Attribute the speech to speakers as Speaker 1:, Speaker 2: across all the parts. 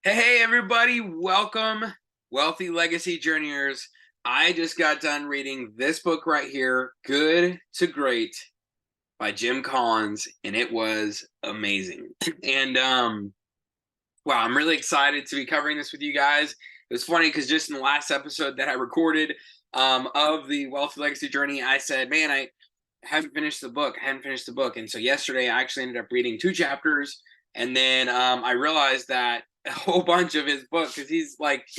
Speaker 1: Hey everybody, welcome, Wealthy Legacy Journeyers. I just got done reading this book right here, Good to Great by Jim Collins, and it was amazing. And wow, I'm really excited to be covering this with you guys. It was funny because just in the last episode that I recorded of the Wealthy Legacy Journey, I said, man, I haven't finished the book. I hadn't finished the book. And so yesterday I actually ended up reading 2 chapters. And then I realized that a whole bunch of his book, because he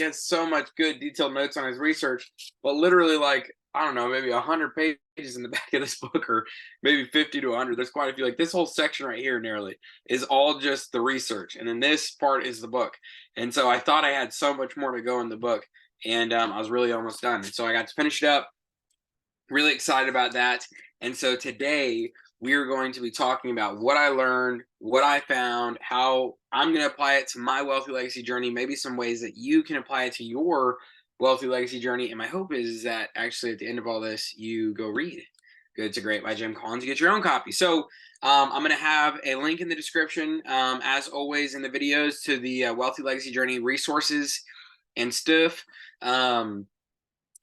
Speaker 1: has so much good detailed notes on his research, but literally like, I don't know, maybe 100 pages in the back of this book, or maybe 50 to 100. There's quite a few. Like this whole section right here nearly is all just the research. And then this part is the book. And so I thought I had so much more to go in the book. And I was really almost done. And so I got to finish it up. Really excited about that. And so today we are going to be talking about what I learned, what I found, how I'm going to apply it to my wealthy legacy journey, maybe some ways that you can apply it to your wealthy legacy journey. And my hope is that actually at the end of all this, you go read Good to Great by Jim Collins, get your own copy. So I'm going to have a link in the description, as always in the videos, to the Wealthy Legacy Journey resources and stuff.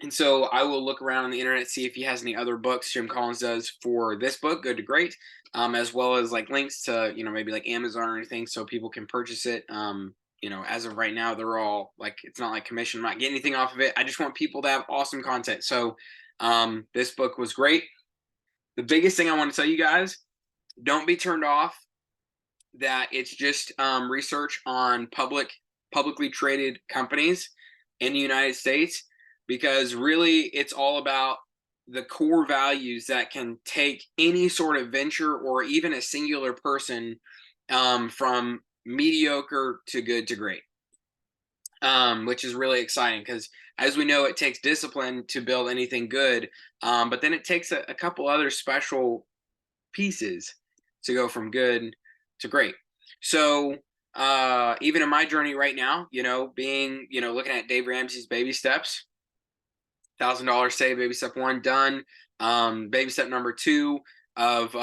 Speaker 1: And so I will look around on the internet, see if he has any other books Jim Collins does for this book, Good to Great, as well as like links to, maybe like Amazon or anything so people can purchase it. As of right now, they're all like, it's not like commission. I'm not getting anything off of it. I just want people to have awesome content. So this book was great. The biggest thing I want to tell you guys, don't be turned off that it's just research on publicly traded companies in the United States, because really it's all about the core values that can take any sort of venture or even a singular person from mediocre to good to great, which is really exciting because, as we know, it takes discipline to build anything good, but then it takes a couple other special pieces to go from good to great. So even in my journey right now, being, looking at Dave Ramsey's baby steps, $1,000 saved, baby step 1 done. Baby step number 2 of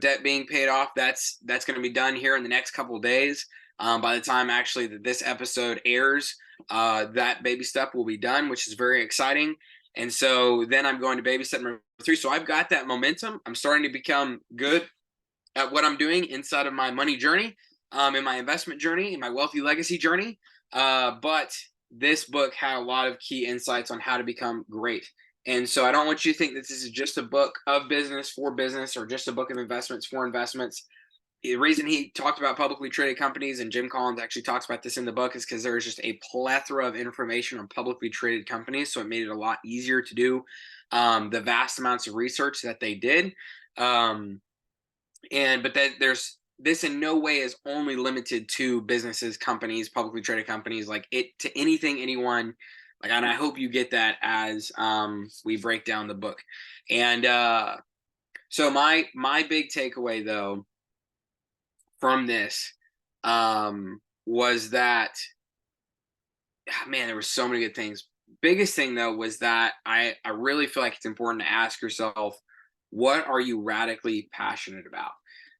Speaker 1: debt being paid off. That's going to be done here in the next couple of days. By the time actually that this episode airs, that baby step will be done, which is very exciting. And so then I'm going to baby step number 3. So I've got that momentum. I'm starting to become good at what I'm doing inside of my money journey, in my investment journey, in my wealthy legacy journey. But this book had a lot of key insights on how to become great. And so I don't want you to think that this is just a book of business for business or just a book of investments for investments. The reason he talked about publicly traded companies, and Jim Collins actually talks about this in the book, is because there's just a plethora of information on publicly traded companies. So it made it a lot easier to do the vast amounts of research that they did. But that there's this in no way is only limited to businesses, companies, publicly traded companies, like it to anything, anyone. Like, and I hope you get that as we break down the book. And so my big takeaway though from this was that, man, there were so many good things. Biggest thing though was that I really feel like it's important to ask yourself, what are you radically passionate about?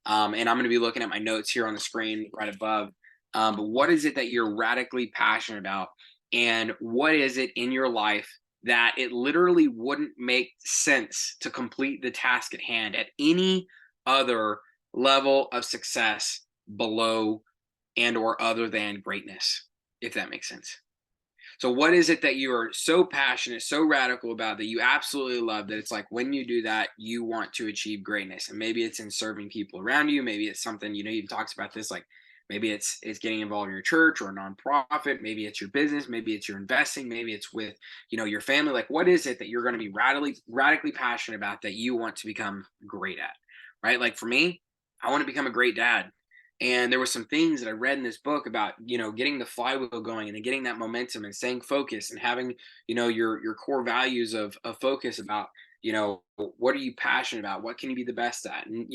Speaker 1: And I'm going to be looking at my notes here on the screen right above. But what is it that you're radically passionate about? And what is it in your life that it literally wouldn't make sense to complete the task at hand at any other level of success below and or other than greatness, if that makes sense? So what is it that you are so passionate, so radical about that you absolutely love, that it's like when you do that, you want to achieve greatness? And maybe it's in serving people around you. Maybe it's something, he talks about this, like maybe it's getting involved in your church or a nonprofit. Maybe it's your business. Maybe it's your investing. Maybe it's with, your family. Like, what is it that you're going to be radically passionate about that you want to become great at, right? Like for me, I want to become a great dad. And there were some things that I read in this book about, getting the flywheel going and then getting that momentum and staying focused and having, your core values of focus about, what are you passionate about? What can you be the best at? And,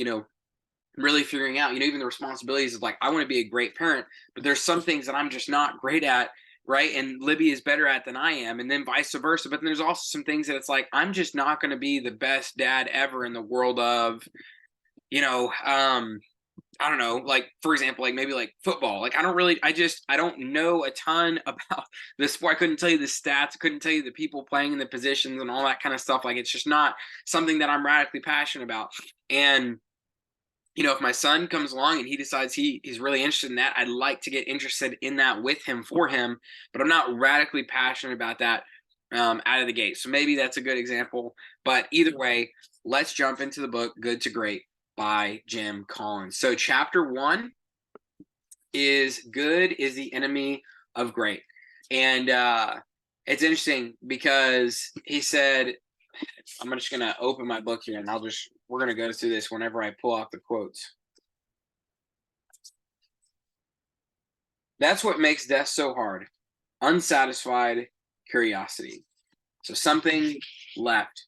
Speaker 1: really figuring out, even the responsibilities of like, I want to be a great parent, but there's some things that I'm just not great at. Right. And Libby is better at than I am. And then vice versa. But then there's also some things that it's like, I'm just not going to be the best dad ever in the world of, you know, I don't know, like, for example, like maybe like football. Like, I don't know a ton about the sport. I couldn't tell you the stats, I couldn't tell you the people playing in the positions and all that kind of stuff. Like, it's just not something that I'm radically passionate about. And if my son comes along and he decides he's really interested in that, I'd like to get interested in that with him, for him, but I'm not radically passionate about that out of the gate. So maybe that's a good example. But either way, let's jump into the book Good to Great by Jim Collins. So chapter 1 is Good is the Enemy of Great. And it's interesting because he said, I'm just going to open my book here and we're going to go through this whenever I pull out the quotes. That's what makes death so hard. Unsatisfied curiosity. So something left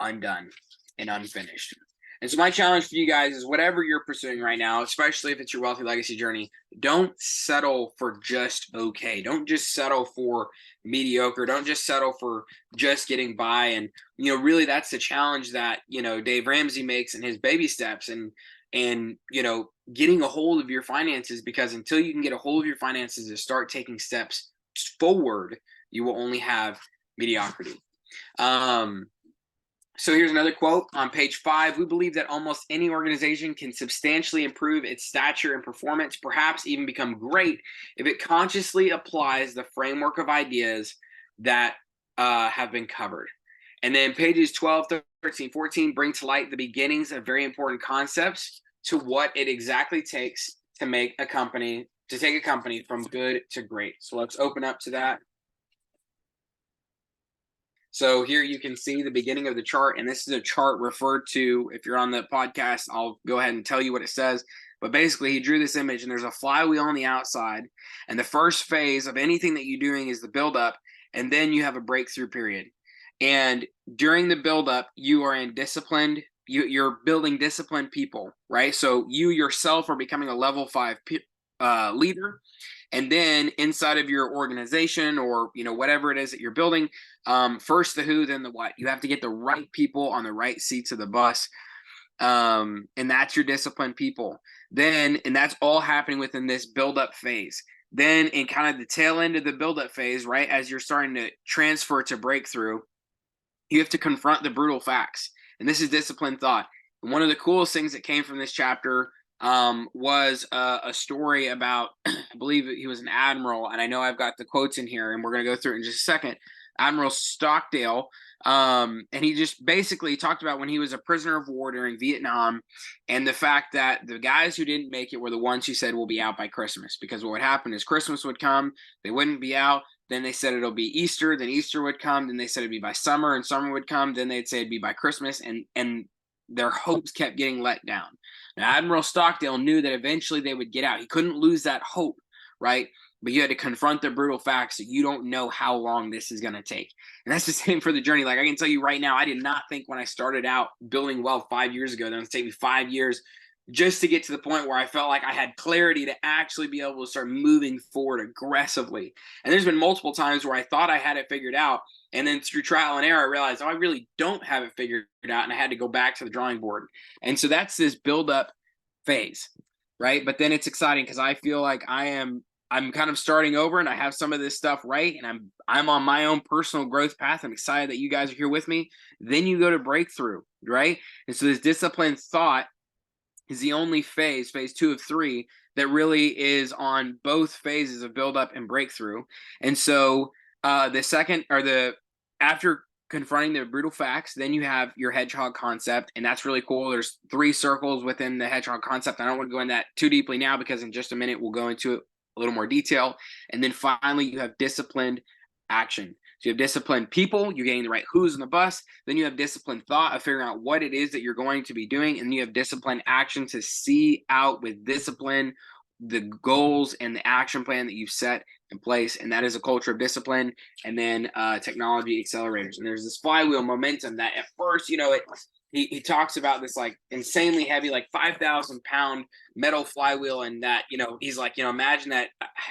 Speaker 1: undone and unfinished. And so my challenge for you guys is, whatever you're pursuing right now, especially if it's your wealthy legacy journey, don't settle for just okay. Don't just settle for mediocre. Don't just settle for just getting by. And really, that's the challenge that Dave Ramsey makes in his baby steps, and getting a hold of your finances, because until you can get a hold of your finances and start taking steps forward, you will only have mediocrity. So here's another quote on page 5. We believe that almost any organization can substantially improve its stature and performance, perhaps even become great, if it consciously applies the framework of ideas that have been covered. And then pages 12, 13, 14 bring to light the beginnings of very important concepts to what it exactly takes to take a company from good to great. So let's open up to that. So here you can see the beginning of the chart, and this is a chart referred to. If you're on the podcast, I'll go ahead and tell you what it says. But basically, he drew this image, and there's a flywheel on the outside. And the first phase of anything that you're doing is the buildup, and then you have a breakthrough period. And during the buildup, you are in disciplined. You're building disciplined people, right? So you yourself are becoming a level 5 leader. And then inside of your organization, or whatever it is that you're building, first the who, then the what. You have to get the right people on the right seats of the bus, and that's your disciplined people. Then, and that's all happening within this build-up phase. Then, in kind of the tail end of the build-up phase, right, as you're starting to transfer to breakthrough, you have to confront the brutal facts. And this is disciplined thought. And one of the coolest things that came from this chapter was a story about, I believe he was an admiral, and I know I've got the quotes in here, and we're going to go through it in just a second. Admiral Stockdale, and he just basically talked about when he was a prisoner of war during Vietnam, and the fact that the guys who didn't make it were the ones who said we'll be out by Christmas, because what would happen is Christmas would come, they wouldn't be out, then they said it'll be Easter, then Easter would come, then they said it'd be by summer, and summer would come, then they'd say it'd be by Christmas, and their hopes kept getting let down. Now, Admiral Stockdale knew that eventually they would get out. He couldn't lose that hope, right? But you had to confront the brutal facts that you don't know how long this is going to take. And that's the same for the journey. Like, I can tell you right now, I did not think when I started out building wealth 5 years ago that it would take me 5 years just to get to the point where I felt like I had clarity to actually be able to start moving forward aggressively. And there's been multiple times where I thought I had it figured out, and then through trial and error, I realized, I really don't have it figured out, and I had to go back to the drawing board. And so that's this build-up phase, right? But then it's exciting because I feel like I'm kind of starting over, and I have some of this stuff right, and I'm on my own personal growth path. I'm excited that you guys are here with me. Then you go to breakthrough, right? And so this disciplined thought is the only phase 2 of 3, that really is on both phases of buildup and breakthrough. And so the second, or the after confronting the brutal facts, then you have your hedgehog concept, and that's really cool. There's 3 circles within the hedgehog concept. I don't want to go into that too deeply now, because in just a minute we'll go into it a little more detail. And then finally, you have disciplined action. So you have disciplined people, you're getting the right who's in the bus. Then you have disciplined thought of figuring out what it is that you're going to be doing. And then you have disciplined action to see out with discipline the goals and the action plan that you've set in place. And that is a culture of discipline. And then technology accelerators. And there's this flywheel momentum that at first, he talks about this like insanely heavy, like 5,000 pound metal flywheel. And that, he's like, imagine that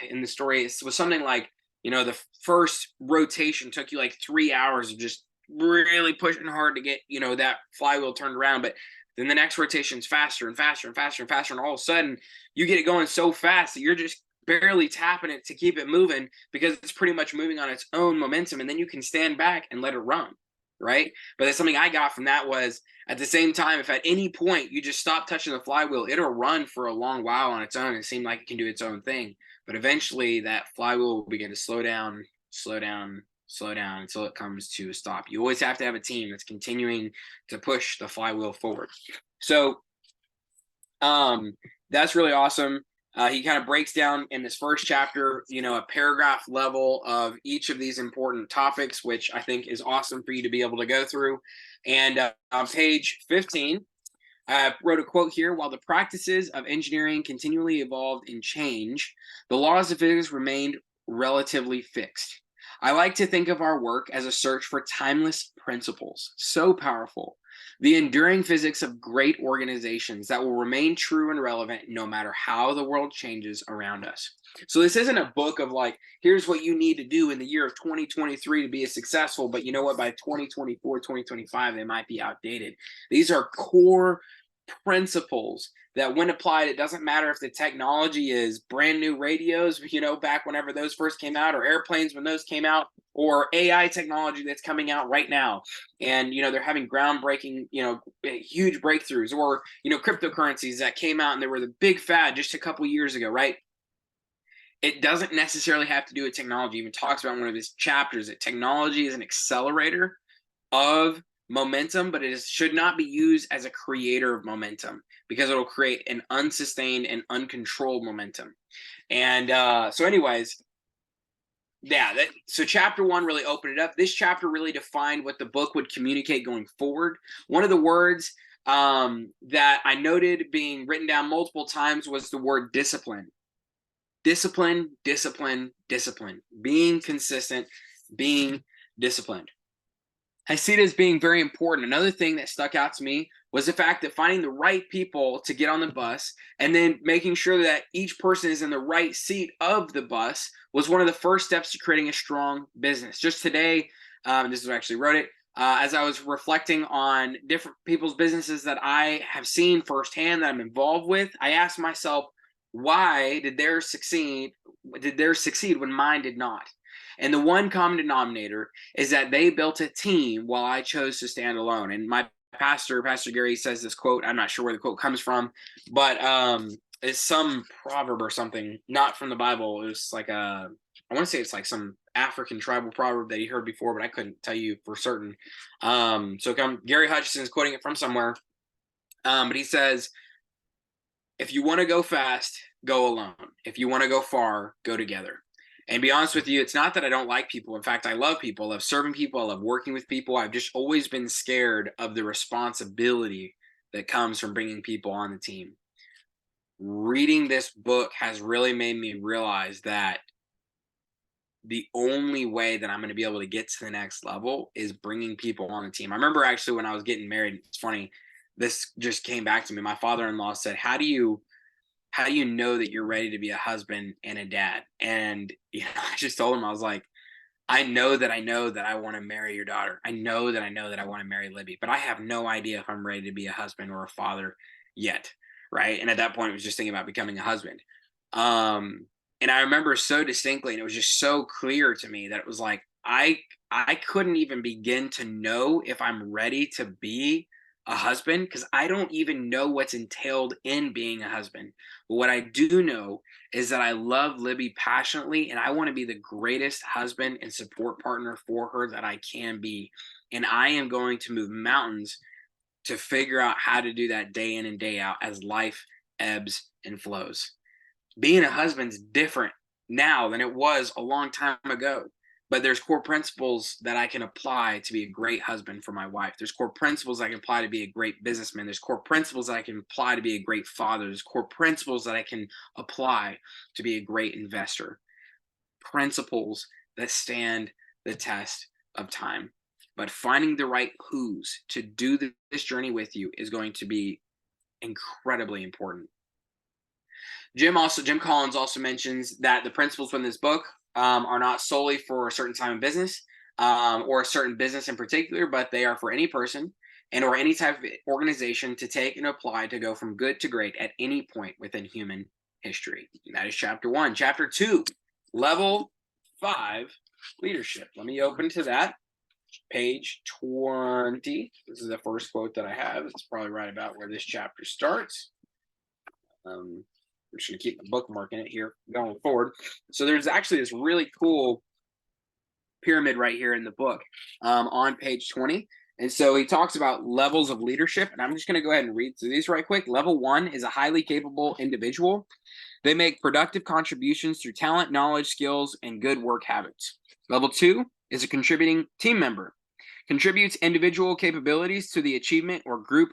Speaker 1: in the story, it was something like, the first rotation took you like 3 hours of just really pushing hard to get, that flywheel turned around. But Then the next rotation's faster and faster and faster and faster. And all of a sudden you get it going so fast that you're just barely tapping it to keep it moving because it's pretty much moving on its own momentum. And then you can stand back and let it run. Right. But that's something I got from that was at the same time, if at any point you just stop touching the flywheel, it'll run for a long while on its own and seem like it can do its own thing. But eventually that flywheel will begin to slow down, slow down, slow down until it comes to a stop. You always have to have a team that's continuing to push the flywheel forward. So that's really awesome. He kind of breaks down in this first chapter, a paragraph level of each of these important topics, which I think is awesome for you to be able to go through. And on page 15, I wrote a quote here. While the practices of engineering continually evolved and changed, the laws of physics remained relatively fixed. I like to think of our work as a search for timeless principles, so powerful, the enduring physics of great organizations that will remain true and relevant no matter how the world changes around us. So this isn't a book of like, here's what you need to do in the year of 2023 to be successful, but you know what, by 2024, 2025, they might be outdated. These are core principles that when applied, it doesn't matter if the technology is brand new radios, back whenever those first came out, or airplanes when those came out, or AI technology that's coming out right now. And, they're having groundbreaking, huge breakthroughs, or, cryptocurrencies that came out and they were the big fad just a couple years ago, right? It doesn't necessarily have to do with technology. It even talks about in one of his chapters that technology is an accelerator of momentum, but should not be used as a creator of momentum because it'll create an unsustained and uncontrolled momentum. And so anyways, so chapter 1 really opened it up. This chapter really defined what the book would communicate going forward. One of the words that I noted being written down multiple times was the word discipline. Discipline, discipline, discipline. Being consistent, being disciplined. I see it as being very important. Another thing that stuck out to me was the fact that finding the right people to get on the bus and then making sure that each person is in the right seat of the bus was one of the first steps to creating a strong business. Just today, this is what I actually wrote it, as I was reflecting on different people's businesses that I have seen firsthand that I'm involved with, I asked myself, why did theirs succeed when mine did not? And the one common denominator is that they built a team while I chose to stand alone. And my Pastor Gary, says this quote. I'm not sure where the quote comes from, but it's some proverb or something, not from the Bible. It was like I want to say it's like some African tribal proverb that he heard before, but I couldn't tell you for certain. Gary Hutchinson is quoting it from somewhere. But he says, if you want to go fast, go alone. If you want to go far, go together. And be honest with you, it's not that I don't like people. In fact, I love people. I love serving people. I love working with people. I've just always been scared of the responsibility that comes from bringing people on the team. Reading this book has really made me realize that the only way that I'm going to be able to get to the next level is bringing people on the team. I remember actually when I was getting married, it's funny, this just came back to me. My father-in-law said, how do you know that you're ready to be a husband and a dad? And I just told him, I was like, I know that I want to marry your daughter. I know that I want to marry Libby, but I have no idea if I'm ready to be a husband or a father yet, right? And at that point, I was just thinking about becoming a husband. And I remember so distinctly, and it was just so clear to me that it was like I couldn't even begin to know if I'm ready to be a husband because I don't even know what's entailed in being a husband. But what I do know is that I love Libby passionately, and I want to be the greatest husband and support partner for her that I can be. And I am going to move mountains to figure out how to do that day in and day out as life ebbs and flows. Being a husband's different now than it was a long time ago. But there's core principles that I can apply to be a great husband for my wife. There's core principles I can apply to be a great businessman. There's core principles that I can apply to be a great father. There's core principles that I can apply to be a great investor. Principles that stand the test of time. But finding the right who's to do this journey with you is going to be incredibly important. Jim Collins also mentions that the principles from this book are not solely for a certain time in business or a certain business in particular, but they are for any person. and or any type of organization to take and apply to go from good to great at any point within human history. And that is chapter 1. Chapter 2, level 5 leadership. Let me open to that. Page 20. This is the first quote that I have. It's probably right about where this chapter starts. I'm just going to keep bookmarking it here going forward. So there's actually this really cool pyramid right here in the book on page 20. And so he talks about levels of leadership, and I'm just going to go ahead and read through these right quick. Level 1 is a highly capable individual. They make productive contributions through talent, knowledge, skills, and good work habits. Level 2 is a contributing team member. Contributes individual capabilities to the achievement or group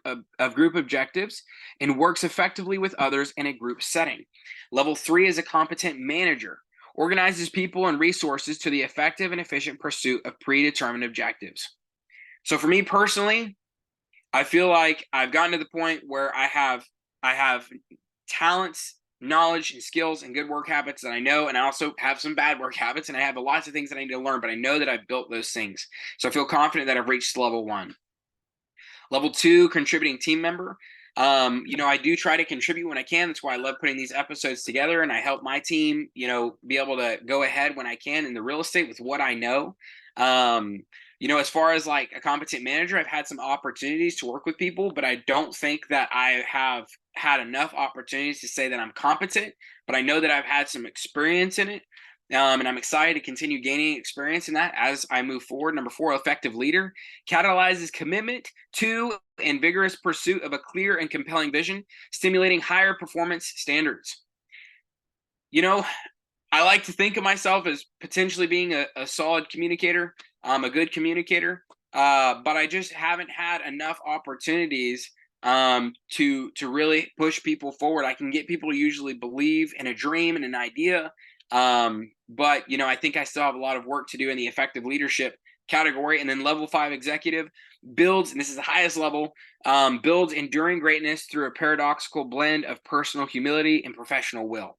Speaker 1: objectives and works effectively with others in a group setting. Level 3 is a competent manager. Organizes people and resources to the effective and efficient pursuit of predetermined objectives. So for me personally, I feel like I've gotten to the point where I have talents, knowledge, and skills and good work habits that I know, and I also have some bad work habits, and I have lots of things that I need to learn, but I know that I've built those things. So I feel confident that I've reached level 1. Level 2, contributing team member. I do try to contribute when I can. That's why I love putting these episodes together, and I help my team, be able to go ahead when I can in the real estate with what I know. As far as like a competent manager, I've had some opportunities to work with people, but I don't think that I have had enough opportunities to say that I'm competent, but I know that I've had some experience in it. And I'm excited to continue gaining experience in that as I move forward. Number 4, effective leader catalyzes commitment to and vigorous pursuit of a clear and compelling vision, stimulating higher performance standards. I like to think of myself as potentially being a solid communicator, a good communicator, but I just haven't had enough opportunities to really push people forward. I can get people to usually believe in a dream and an idea, but I think I still have a lot of work to do in the effective leadership category. And then level 5 executive builds, and this is the highest level, builds enduring greatness through a paradoxical blend of personal humility and professional will.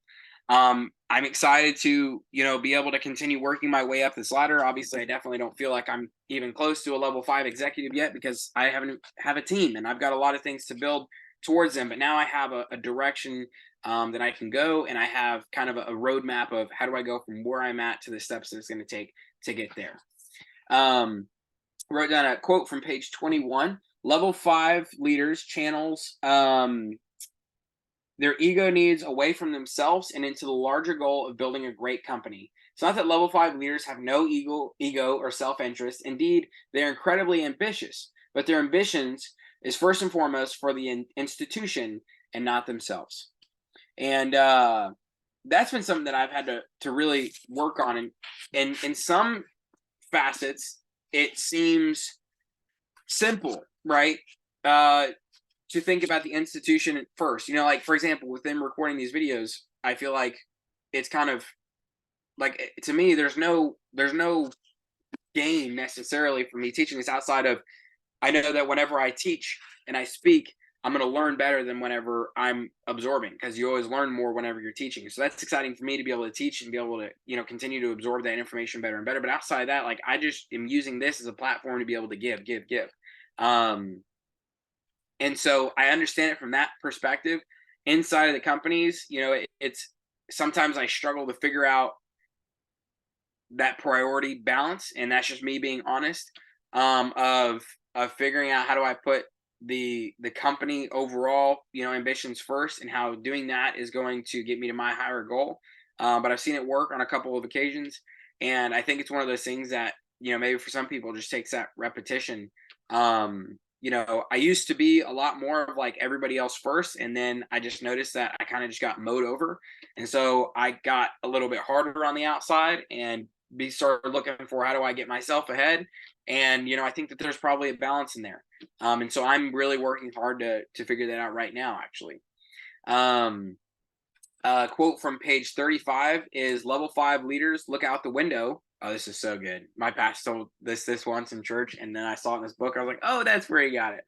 Speaker 1: I'm excited to, be able to continue working my way up this ladder. Obviously, I definitely don't feel like I'm even close to a level 5 executive yet because I haven't have a team and I've got a lot of things to build towards them. But now I have a direction that I can go, and I have kind of a roadmap of how do I go from where I'm at to the steps that it's going to take to get there. Wrote down a quote from page 21. Level 5 leaders channels their ego needs away from themselves and into the larger goal of building a great company. It's not that level 5 leaders have no ego or self-interest. Indeed, they're incredibly ambitious, but their ambitions is first and foremost for the institution and not themselves. And that's been something that I've had to really work on. And in some facets, it seems simple, right? To think about the institution first. Like, for example, within recording these videos, I feel like it's kind of like, to me, there's no gain necessarily for me teaching this outside of, I know that whenever I teach and I speak, I'm going to learn better than whenever I'm absorbing, because you always learn more whenever you're teaching. So that's exciting for me to be able to teach and be able to, continue to absorb that information better and better. But outside of that, like, I just am using this as a platform to be able to give. And so I understand it from that perspective. Inside of the companies, it's sometimes I struggle to figure out that priority balance, and that's just me being honest, of figuring out how do I put the company overall, ambitions first, and how doing that is going to get me to my higher goal. But I've seen it work on a couple of occasions, and I think it's one of those things that, maybe for some people just takes that repetition. I used to be a lot more of like everybody else first, and then I just noticed that I kind of just got mowed over, and so I got a little bit harder on the outside and started looking for how do I get myself ahead. And I think that there's probably a balance in there, and so I'm really working hard to figure that out right now, actually. Quote from page 35 is, level 5 leaders look out the window. Oh, this is so good. My pastor told this once in church, and then I saw it in this book. I was like, oh, that's where he got it.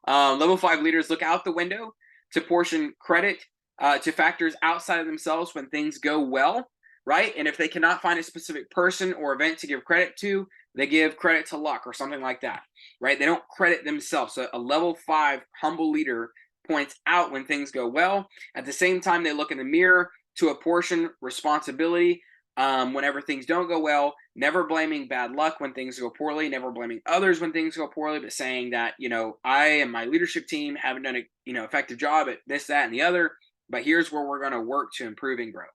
Speaker 1: Level 5 leaders look out the window to portion credit to factors outside of themselves when things go well. right? And if they cannot find a specific person or event to give credit to, they give credit to luck or something like that, right? They don't credit themselves. So a level 5 humble leader points out when things go well. At the same time, they look in the mirror to apportion responsibility whenever things don't go well, never blaming bad luck when things go poorly, never blaming others when things go poorly, but saying that, I and my leadership team haven't done a, effective job at this, that, and the other, but here's where we're going to work to improve and grow.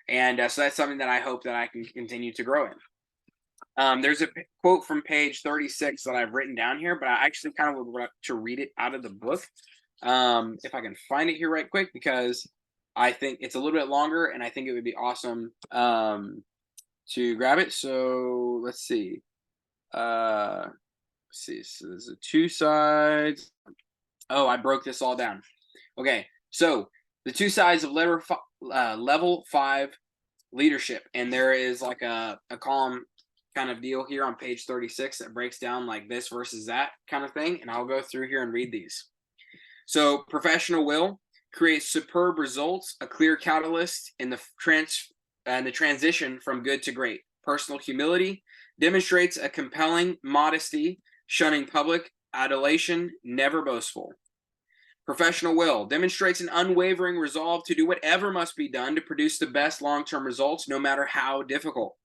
Speaker 1: And so that's something that I hope that I can continue to grow in. There's a quote from page 36 that I've written down here, but I actually kind of would like to read it out of the book. If I can find it here right quick, because I think it's a little bit longer and I think it would be awesome to grab it. So let's see. So there's the 2 sides. Oh, I broke this all down. Okay, so the 2 sides of level 5 leadership, and there is like a column kind of deal here on page 36 that breaks down like this versus that kind of thing, and I'll go through here and read these. So professional will creates superb results, a clear catalyst in the transition from good to great. Personal humility demonstrates a compelling modesty, shunning public adulation, never boastful. Professional will demonstrates an unwavering resolve to do whatever must be done to produce the best long-term results, no matter how difficult.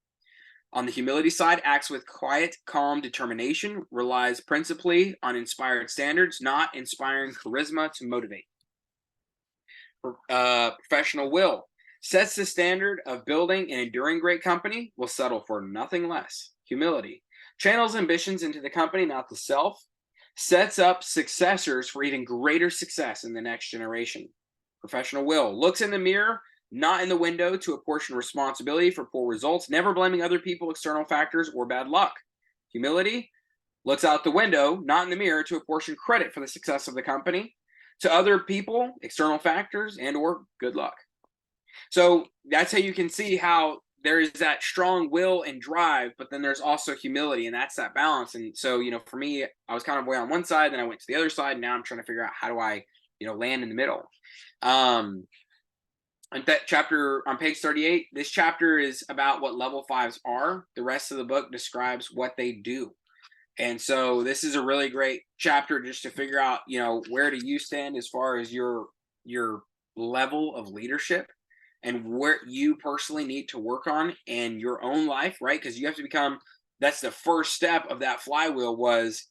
Speaker 1: On the humility side, acts with quiet, calm determination, relies principally on inspired standards, not inspiring charisma to motivate. Professional will sets the standard of building an enduring great company, will settle for nothing less. Humility channels ambitions into the company, not the self, sets up successors for even greater success in the next generation. Professional will looks in the mirror, not in the window, to apportion responsibility for poor results, never blaming other people, external factors, or bad luck. Humility looks out the window, not in the mirror, to apportion credit for the success of the company to other people, external factors, and or good luck. So that's how you can see how there is that strong will and drive, but then there's also humility, and that's that balance. And so, for me, I was kind of way on one side, then I went to the other side, and now I'm trying to figure out how do I, land in the middle. And that chapter on page 38, this chapter is about what level 5s are. The rest of the book describes what they do. And so this is a really great chapter just to figure out, where do you stand as far as your level of leadership and where you personally need to work on in your own life, right? Because you have to become, that's the first step of that flywheel was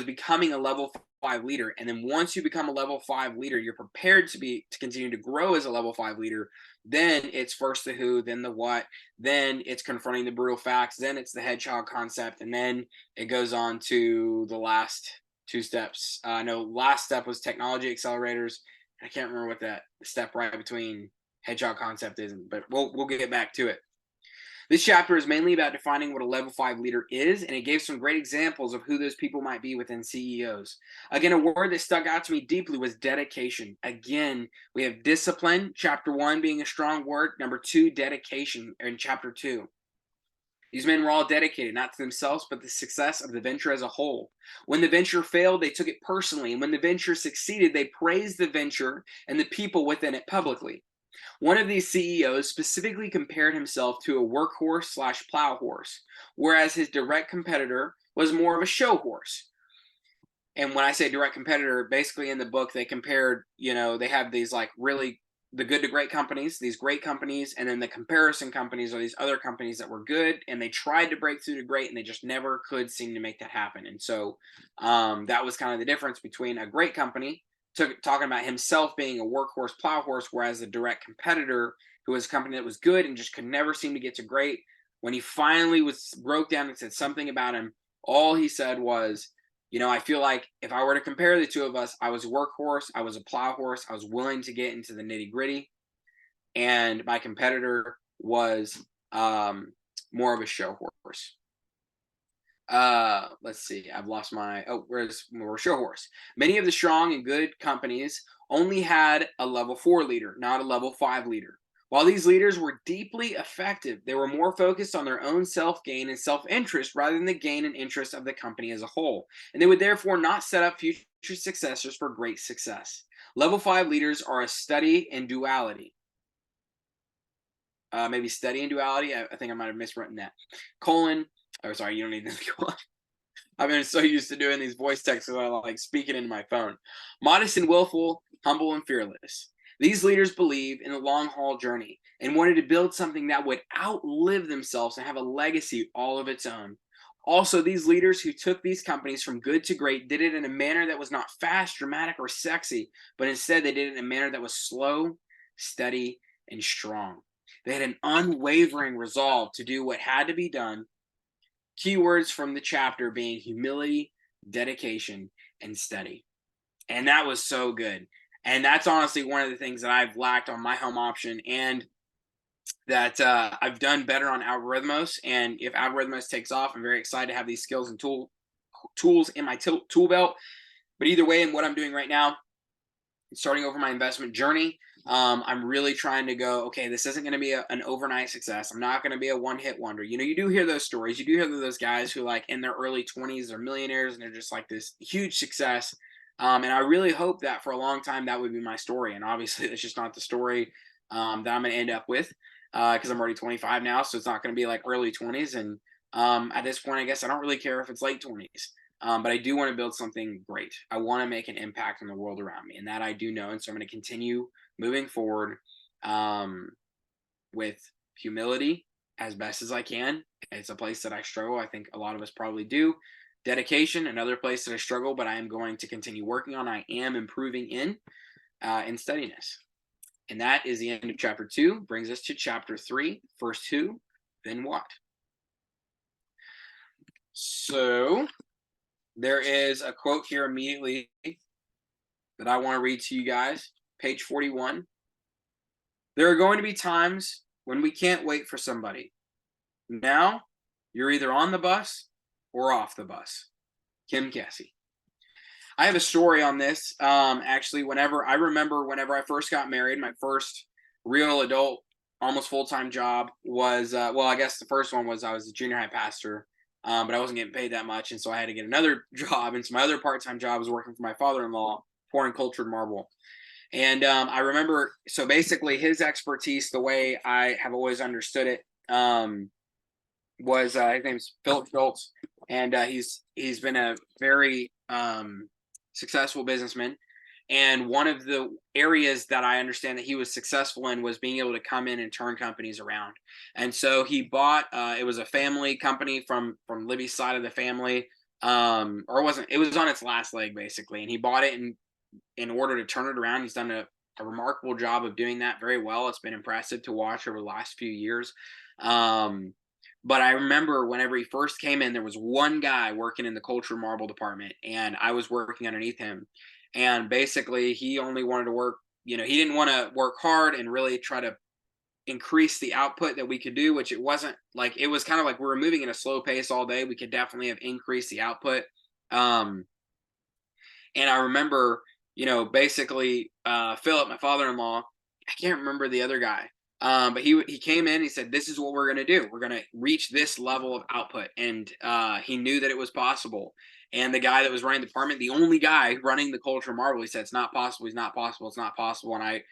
Speaker 1: becoming a level 5 leader. And then once you become a level 5 leader, you're prepared to continue to grow as a level 5 leader. Then it's first the who, then the what, then it's confronting the brutal facts, then it's the hedgehog concept, and then it goes on to the last 2 steps. No, last step was technology accelerators. I can't remember what that step right between hedgehog concept is, but we'll get back to it. This chapter is mainly about defining what a level 5 leader is, and it gave some great examples of who those people might be within CEOs. Again, a word that stuck out to me deeply was dedication. Again, we have discipline, chapter 1 being a strong word. Number 2, dedication in chapter 2. These men were all dedicated, not to themselves, but the success of the venture as a whole. When the venture failed, they took it personally, and when the venture succeeded, they praised the venture and the people within it publicly. One of these CEOs specifically compared himself to a workhorse/plow horse, whereas his direct competitor was more of a show horse. And when I say direct competitor, basically in the book they compared, they have these like really the good to great companies, these great companies, and then the comparison companies are these other companies that were good and they tried to break through to great and they just never could seem to make that happen. And so that was kind of the difference between a great company talking about himself being a workhorse plow horse, whereas the direct competitor, who was a company that was good and just could never seem to get to great, when he finally broke down and said something about him, all he said was, I feel like if I were to compare the two of us, I was a workhorse, I was a plow horse, I was willing to get into the nitty gritty, and my competitor was more of a show horse. Let's see, I've lost my, where's more show horse. Many of the strong and good companies only had a level 4 leader, not a level 5 leader. While these leaders were deeply effective, they were more focused on their own self-gain and self-interest rather than the gain and interest of the company as a whole, and they would therefore not set up future successors for great success. Level 5 leaders are a study in duality. maybe study in duality. I think I might have miswritten that. Colon. Oh, sorry, you don't need to colon. I've been so used to doing these voice texts that I like speaking into my phone. Modest and willful, humble and fearless. These leaders believe in the long haul journey and wanted to build something that would outlive themselves and have a legacy all of its own. Also, these leaders who took these companies from good to great did it in a manner that was not fast, dramatic, or sexy, but instead they did it in a manner that was slow, steady, and strong. They had an unwavering resolve to do what had to be done. Keywords from the chapter being humility, dedication, and steady. And that was so good. And that's honestly one of the things that I've lacked on my home option, and that I've done better on Algorithmos. And if Algorithmos takes off, I'm very excited to have these skills and tools in my tool belt. But either way, in what I'm doing right now, starting over my investment journey, I'm really trying to go, okay, this isn't going to be an overnight success. I'm not going to be a one-hit wonder. You know, you do hear those stories. You do hear those guys who, like, in their early 20s are millionaires and they're just like this huge success. And I really hope that for a long time that would be my story. And obviously, that's just not the story that I'm going to end up with, because I'm already 25 now. So it's not going to be like early 20s. And at this point, I guess I don't really care if it's late 20s. But I do want to build something great. I want to make an impact on the world around me, and that I do know. And so I'm going to continue moving forward, with humility as best as I can. It's a place that I struggle. I think a lot of us probably do. Dedication, another place that I struggle, but I am going to continue working on. I am improving in steadiness. And that is the end of chapter 2. Brings us to chapter 3. First who, then what. So there is a quote here immediately that I want to read to you guys. Page 41. There are going to be times when we can't wait for somebody. Now, you're either on the bus or off the bus. Kim Kesey. I have a story on this. Actually, whenever I first got married, my first real adult, almost full-time job was, I guess the first one was I was a junior high pastor. But I wasn't getting paid that much, and so I had to get another job. And so my other part-time job was working for my father-in-law, pouring cultured marble. And I remember, so basically his expertise, the way I have always understood it, was his name's Philip Schultz, and he's been a very successful businessman. And one of the areas that I understand that he was successful in was being able to come in and turn companies around. And so he bought, it was a family company from Libby's side of the family, or it was on its last leg basically. And he bought it in order to turn it around. He's done a remarkable job of doing that very well. It's been impressive to watch over the last few years. But I remember whenever he first came in, there was one guy working in the culture marble department, and I was working underneath him. And basically, he only wanted to work, he didn't want to work hard and really try to increase the output that we could do, which it wasn't like, it was kind of like we were moving at a slow pace all day. We could definitely have increased the output. And I remember, basically, Philip, my father-in-law, I can't remember the other guy. But he came in, he said, this is what we're going to do. We're going to reach this level of output. And he knew that it was possible. And the guy that was running the department, the only guy running the culture marble, he said, it's not possible. It's not possible. It's not possible. And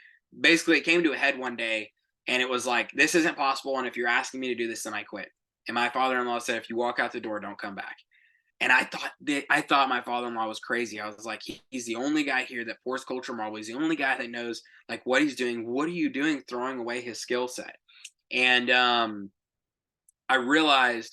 Speaker 1: it came to a head one day, and it was like, this isn't possible. And if you're asking me to do this, then I quit. And my father-in-law said, if you walk out the door, don't come back. And I thought my father-in-law was crazy. I was like, he's the only guy here that pours culture marble. He's the only guy that knows like what he's doing. What are you doing throwing away his skill set? And I realized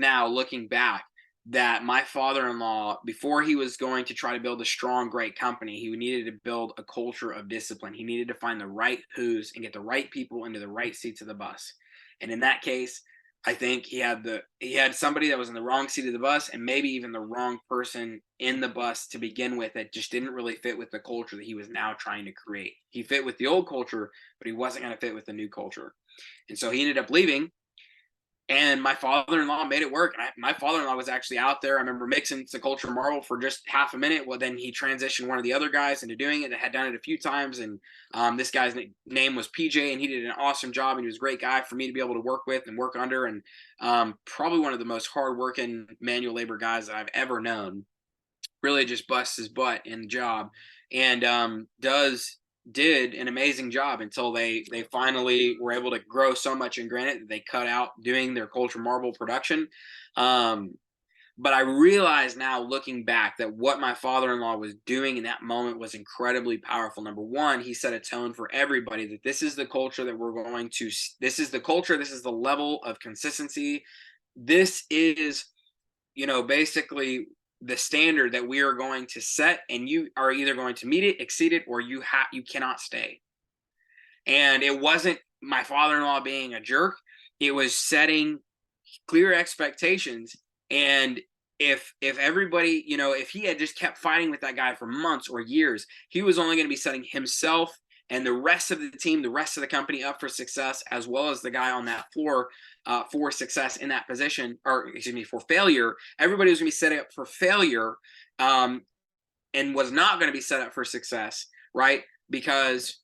Speaker 1: now, looking back, that my father-in-law, before he was going to try to build a strong, great company, he needed to build a culture of discipline. He needed to find the right who's and get the right people into the right seats of the bus. And in that case, I think he had somebody that was in the wrong seat of the bus, and maybe even the wrong person in the bus to begin with, that just didn't really fit with the culture that he was now trying to create. He fit with the old culture, but he wasn't going to fit with the new culture. And so he ended up leaving. And my father-in-law made it work. And my father-in-law was actually out there. I remember mixing the culture marble for just half a minute. Well, then he transitioned one of the other guys into doing it that had done it a few times. And this guy's name was PJ, and he did an awesome job. And he was a great guy for me to be able to work with and work under. And probably one of the most hardworking manual labor guys that I've ever known. Really just busts his butt in the job, and does did an amazing job until they finally were able to grow so much in granite that they cut out doing their culture marble production. Um, but I realize now, looking back, that what my father-in-law was doing in that moment was incredibly powerful. Number one, he set a tone for everybody that this is the culture that we're going to, this is the culture, this is the level of consistency. This is, basically the standard that we are going to set, and you are either going to meet it, exceed it, or you cannot stay. And it wasn't my father-in-law being a jerk. It was setting clear expectations. And if everybody, if he had just kept fighting with that guy for months or years, he was only going to be setting himself and the rest of the team, the rest of the company up for success, as well as the guy on that floor for success in that position, or excuse me, for failure. Everybody was going to be set up for failure, and was not going to be set up for success, right? Because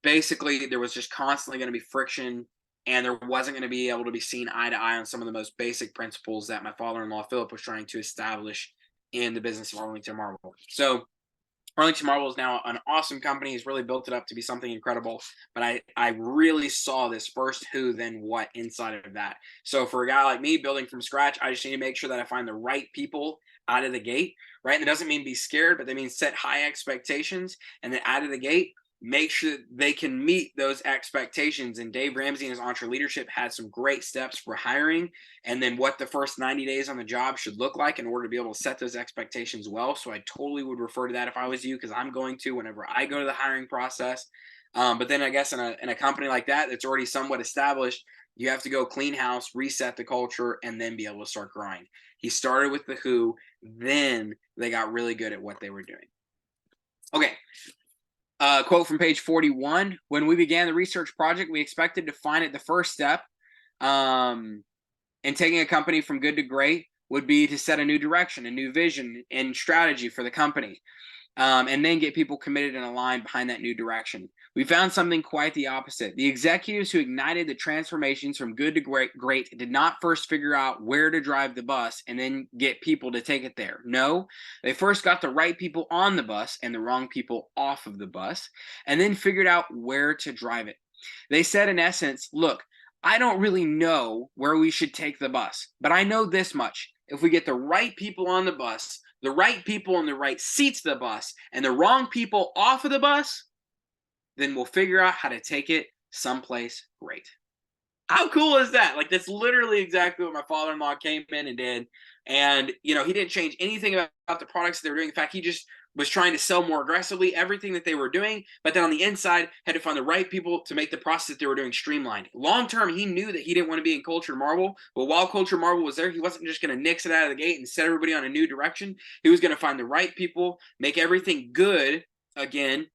Speaker 1: basically there was just constantly going to be friction, and there wasn't going to be able to be seen eye to eye on some of the most basic principles that my father-in-law Philip was trying to establish in the business of Arlington Marble. So Arlington Marble is now an awesome company. He's really built it up to be something incredible. But I really saw this first who, then what inside of that. So for a guy like me building from scratch, I just need to make sure that I find the right people out of the gate, right? And it doesn't mean be scared, but they mean set high expectations, and then out of the gate, make sure they can meet those expectations. And Dave Ramsey and his EntreLeadership had some great steps for hiring, and then what the first 90 days on the job should look like in order to be able to set those expectations well. So I totally would refer to that if I was you, because I'm going to whenever I go to the hiring process. But then I guess in a company like that that's already somewhat established, you have to go clean house, reset the culture, and then be able to start growing. He started with the who, then they got really good at what they were doing. Okay. Quote from page 41. When we began the research project, we expected to find it the first step in taking a company from good to great would be to set a new direction, a new vision and strategy for the company, and then get people committed and aligned behind that new direction. We found something quite the opposite. The executives who ignited the transformations from good to great did not first figure out where to drive the bus and then get people to take it there. No, they first got the right people on the bus and the wrong people off of the bus, and then figured out where to drive it. They said, in essence, look, I don't really know where we should take the bus, but I know this much. If we get the right people on the bus, the right people in the right seats of the bus, and the wrong people off of the bus, then we'll figure out how to take it someplace great. How cool is that? Like, that's literally exactly what my father-in-law came in and did. And, he didn't change anything about the products they were doing. In fact, he just was trying to sell more aggressively everything that they were doing. But then on the inside, had to find the right people to make the process that they were doing streamlined. Long term, he knew that he didn't want to be in Culture Marble. But while Culture Marble was there, he wasn't just going to nix it out of the gate and set everybody on a new direction. He was going to find the right people, make everything good again,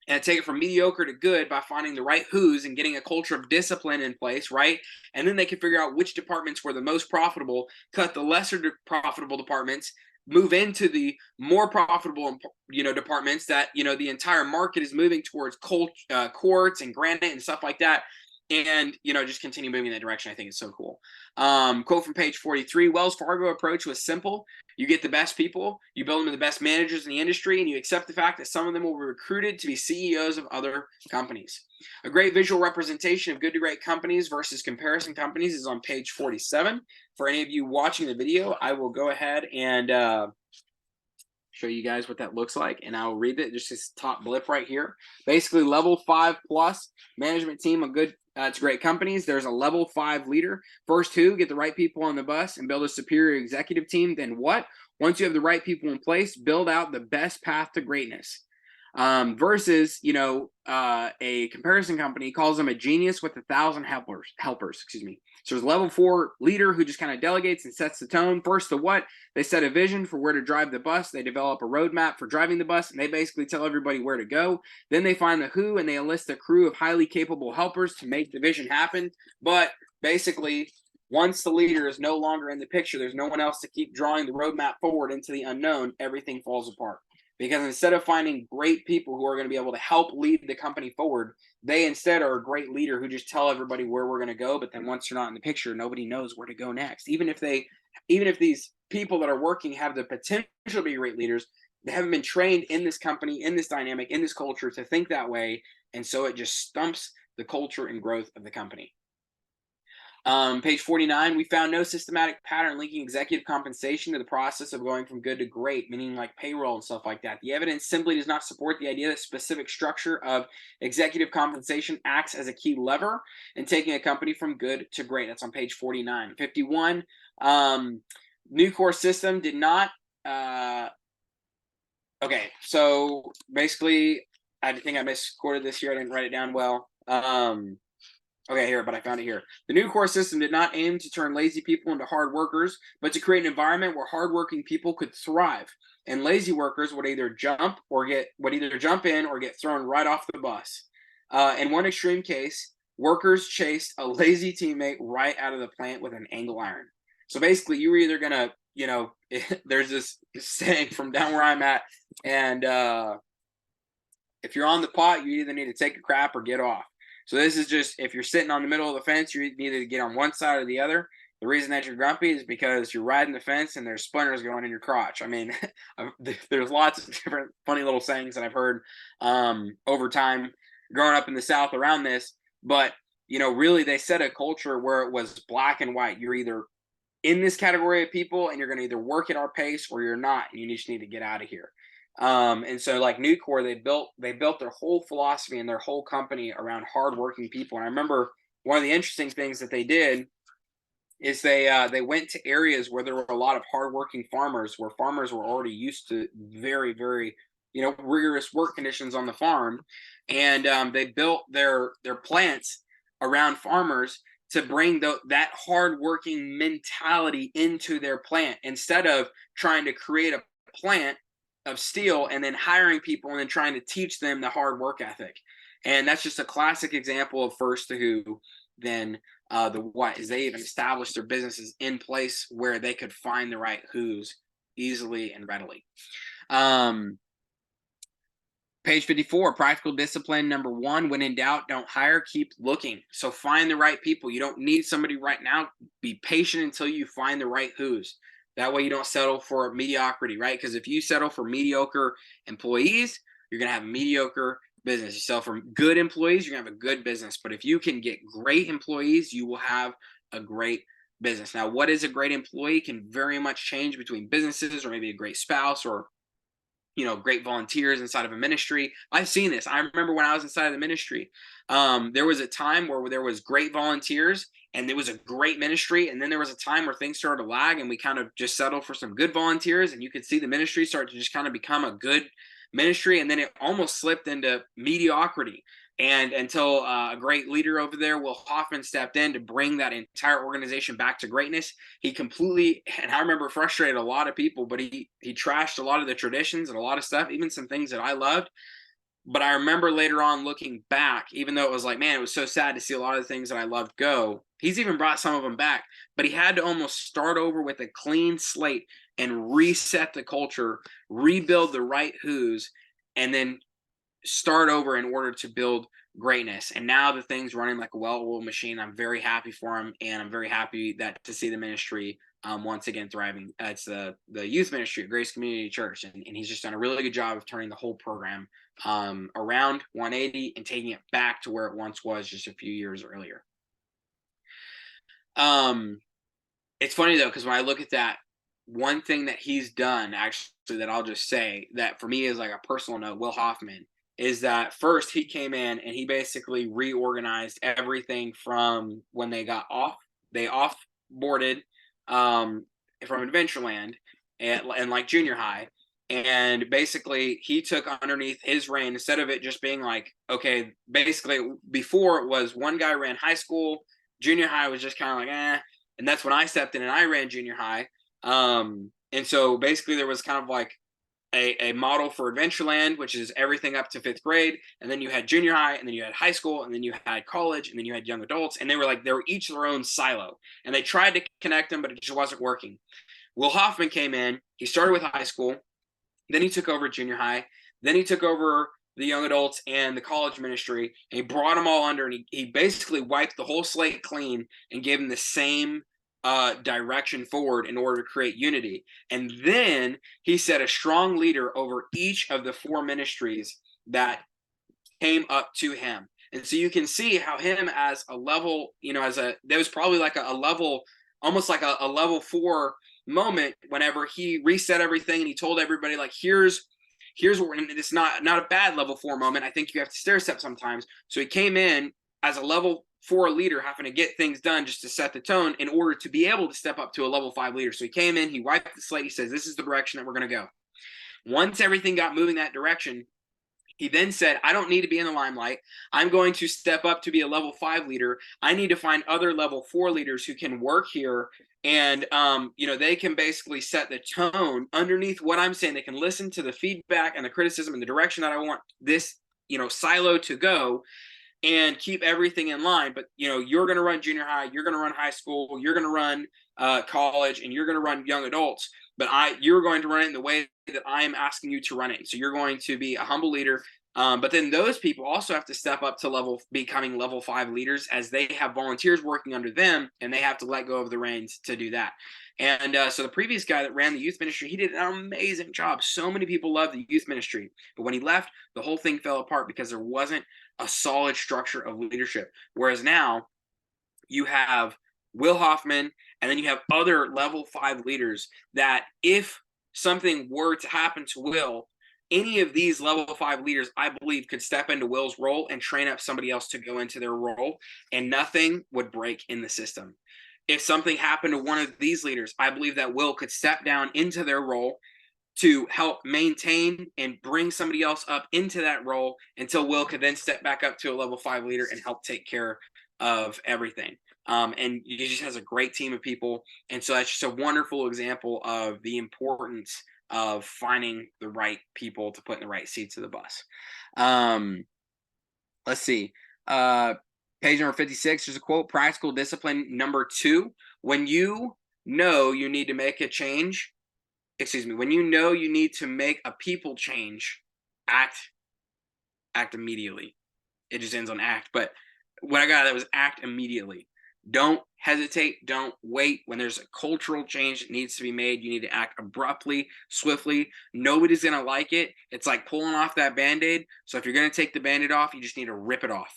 Speaker 1: and take it from mediocre to good by finding the right who's and getting a culture of discipline in place, right? And then they can figure out which departments were the most profitable, cut the lesser profitable departments, move into the more profitable, departments that, the entire market is moving towards quartz and granite and stuff like that. And, just continue moving in that direction. I think it's so cool. Quote from page 43, Wells Fargo approach was simple. You get the best people, you build them to the best managers in the industry, and you accept the fact that some of them will be recruited to be CEOs of other companies. A great visual representation of good to great companies versus comparison companies is on page 47. For any of you watching the video, I will go ahead and show you guys what that looks like, and I'll read it. Just this top blip right here. Basically, level 5 plus management team of good to great companies. There's a level 5 leader. First who, get the right people on the bus and build a superior executive team. Then what? Once you have the right people in place, build out the best path to greatness. Versus, a comparison company calls them a genius with 1,000 helpers, excuse me. So there's level 4 leader who just kind of delegates and sets the tone. First to what? They set a vision for where to drive the bus. They develop a roadmap for driving the bus, and they basically tell everybody where to go. Then they find the who, and they enlist a crew of highly capable helpers to make the vision happen. But basically, once the leader is no longer in the picture, there's no one else to keep drawing the roadmap forward into the unknown. Everything falls apart. Because instead of finding great people who are going to be able to help lead the company forward, they instead are a great leader who just tell everybody where we're going to go. But then once you're not in the picture, nobody knows where to go next. Even if these people that are working have the potential to be great leaders, they haven't been trained in this company, in this dynamic, in this culture to think that way, and so it just stumps the culture and growth of the company. Page 49, we found no systematic pattern linking executive compensation to the process of going from good to great, meaning like payroll and stuff like that. The evidence simply does not support the idea that specific structure of executive compensation acts as a key lever in taking a company from good to great. That's on page 49. 51, new core system did not. Okay, so basically, I think I misquoted this here. I didn't write it down well. Okay, here, but I found it here. The new core system did not aim to turn lazy people into hard workers, but to create an environment where hardworking people could thrive, and lazy workers would either jump in or get thrown right off the bus. In one extreme case, workers chased a lazy teammate right out of the plant with an angle iron. So basically, you were either gonna, there's this saying from down where I'm at, and if you're on the pot, you either need to take a crap or get off. So this is just, if you're sitting on the middle of the fence, you need to get on one side or the other. The reason that you're grumpy is because you're riding the fence and there's splinters going in your crotch. I mean, there's lots of different funny little sayings that I've heard over time growing up in the South around this. But, really they set a culture where it was black and white. You're either in this category of people and you're going to either work at our pace or you're not, and you just need to get out of here. And so like Nucor, they built their whole philosophy and their whole company around hardworking people. And I remember one of the interesting things that they did is they went to areas where there were a lot of hardworking farmers, where farmers were already used to very, very, rigorous work conditions on the farm, and they built their plants around farmers to bring that hardworking mentality into their plant, instead of trying to create a plant of steel and then hiring people and then trying to teach them the hard work ethic. And that's just a classic example of first the who, then the what, is they even established their businesses in place where they could find the right who's easily and readily. Page 54, practical discipline number 1, when in doubt, don't hire, keep looking. So find the right people. You don't need somebody right now. Be patient until you find the right who's. That way you don't settle for mediocrity, right? Because if you settle for mediocre employees, you're going to have a mediocre business. You settle for good employees, you're going to have a good business. But if you can get great employees, you will have a great business. Now, what is a great employee can very much change between businesses, or maybe a great spouse, or great volunteers inside of a ministry. I've seen this. I remember when I was inside of the ministry, there was a time where there was great volunteers and it was a great ministry. And then there was a time where things started to lag and we kind of just settled for some good volunteers, and you could see the ministry start to just kind of become a good ministry. And then it almost slipped into mediocrity. And until a great leader over there, Will Hoffman, stepped in to bring that entire organization back to greatness. He completely, and I remember, frustrated a lot of people, but he trashed a lot of the traditions and a lot of stuff, even some things that I loved. But I remember later on looking back, even though it was like, man, it was so sad to see a lot of the things that I loved go. He's even brought some of them back, but he had to almost start over with a clean slate and reset the culture, rebuild the right who's, and then start over in order to build greatness. And now the thing's running like a well-oiled machine. I'm very happy for him, and I'm very happy that to see the ministry once again thriving. It's the youth ministry at Grace Community Church, and he's just done a really good job of turning the whole program around 180 and taking it back to where it once was just a few years earlier. It's funny though, because when I look at that, one thing that he's done, actually, that I'll just say that for me is like a personal note, Will Hoffman, is that first he came in and he basically reorganized everything from when they offboarded from Adventureland and like junior high. And basically he took underneath his reign, instead of it just being like, okay, basically before it was one guy ran high school, junior high was just kind of like, and that's when I stepped in and I ran junior high. And so basically there was kind of like a model for Adventureland, which is everything up to 5th grade. And then you had junior high, and then you had high school, and then you had college, and then you had young adults. And they were each their own silo. And they tried to connect them, but it just wasn't working. Will Hoffman came in, he started with high school, then he took over junior high, then he took over the young adults and the college ministry, and he brought them all under, and he basically wiped the whole slate clean and gave them the same direction forward in order to create unity. And then he set a strong leader over each of the 4 ministries that came up to him. And so you can see how him as a level, there was probably like a level, almost like a level 4 moment whenever he reset everything and he told everybody, like, here's what we're, and it's not a bad level 4 moment. I think you have to stair step sometimes. So he came in as a level 4 leader, having to get things done just to set the tone in order to be able to step up to a level 5 leader. So he came in, he wiped the slate, he says, this is the direction that we're going to go. Once everything got moving that direction, he then said, I don't need to be in the limelight. I'm going to step up to be a level 5 leader. I need to find other level 4 leaders who can work here. And, they can basically set the tone underneath what I'm saying. They can listen to the feedback and the criticism and the direction that I want this, silo to go, and keep everything in line. But, you're going to run junior high, you're going to run high school, you're going to run college, and you're going to run young adults. But you're going to run it in the way that I am asking you to run it. So you're going to be a humble leader. But then those people also have to step up to becoming level 5 leaders, as they have volunteers working under them, and they have to let go of the reins to do that. And so the previous guy that ran the youth ministry, he did an amazing job. So many people loved the youth ministry. But when he left, the whole thing fell apart because there wasn't a solid structure of leadership. Whereas now you have Will Hoffman, and then you have other level 5 leaders that if something were to happen to Will, any of these level 5 leaders, I believe, could step into Will's role and train up somebody else to go into their role, and nothing would break in the system. If something happened to one of these leaders, I believe that Will could step down into their role to help maintain and bring somebody else up into that role until Will could then step back up to a level 5 leader and help take care of everything. And he just has a great team of people. And so that's just a wonderful example of the importance of finding the right people to put in the right seats of the bus. Let's see. Page number 56, there's a quote: practical discipline number 2. When you know you need to make a change, when you know you need to make a people change, act immediately. It just ends on act. But what I got, that was act immediately. Don't hesitate. Don't wait. When there's a cultural change that needs to be made, you need to act abruptly, swiftly. Nobody's going to like it. It's like pulling off that Band-Aid. So if you're going to take the Band-Aid off, you just need to rip it off,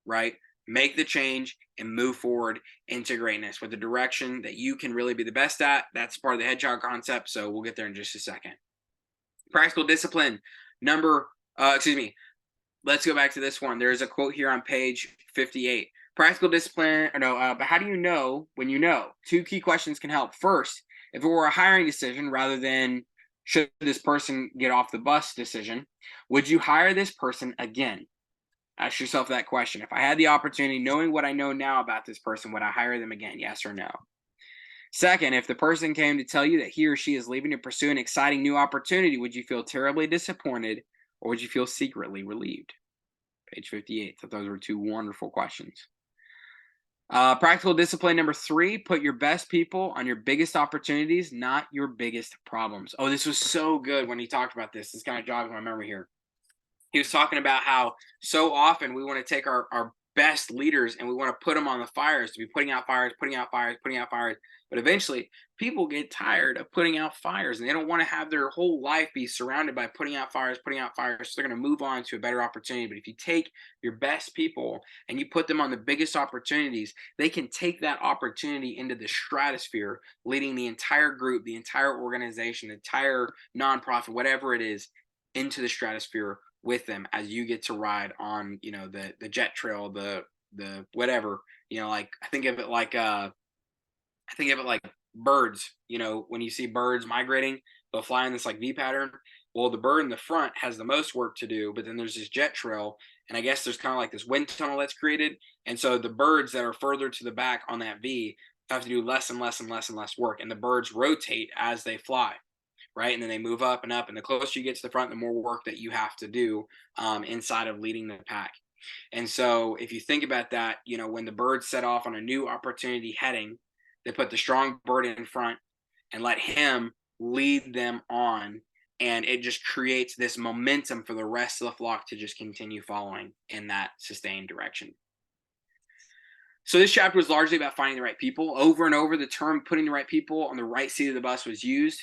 Speaker 1: right? Make the change and move forward into greatness with the direction that you can really be the best at. That's part of the hedgehog concept. So we'll get there in just a second. Practical discipline let's go back to this one. There's a quote here on page 58. Practical discipline, but how do you know when you know? 2 key questions can help. First, if it were a hiring decision rather than should this person get off the bus decision, would you hire this person again? Ask yourself that question. If I had the opportunity, knowing what I know now about this person, would I hire them again? Yes or no? Second, if the person came to tell you that he or she is leaving to pursue an exciting new opportunity, would you feel terribly disappointed, or would you feel secretly relieved? Page 58. So those were 2 wonderful questions. Practical discipline number 3, put your best people on your biggest opportunities, not your biggest problems. Oh, this was so good when he talked about this. This kind of jogs my memory here. He was talking about how so often we want to take our best leaders and we want to put them on the fires, to be putting out fires. But eventually people get tired of putting out fires, and they don't want to have their whole life be surrounded by putting out fires. So they're going to move on to a better opportunity. But if you take your best people and you put them on the biggest opportunities, they can take that opportunity into the stratosphere, leading the entire group, the entire organization, the entire nonprofit, whatever it is, into the stratosphere with them, as you get to ride on, the jet trail, the whatever, like I think of it like birds. When you see birds migrating, they'll fly in this like V pattern. Well, the bird in the front has the most work to do, but then there's this jet trail, and I guess there's kind of like this wind tunnel that's created, and so the birds that are further to the back on that V have to do less and less and less and less work, and the birds rotate as they fly. Right. And then they move up and up. And the closer you get to the front, the more work that you have to do inside of leading the pack. And so if you think about that, when the birds set off on a new opportunity heading, they put the strong bird in front and let him lead them on. And it just creates this momentum for the rest of the flock to just continue following in that sustained direction. So this chapter was largely about finding the right people. Over and over, the term putting the right people on the right seat of the bus was used.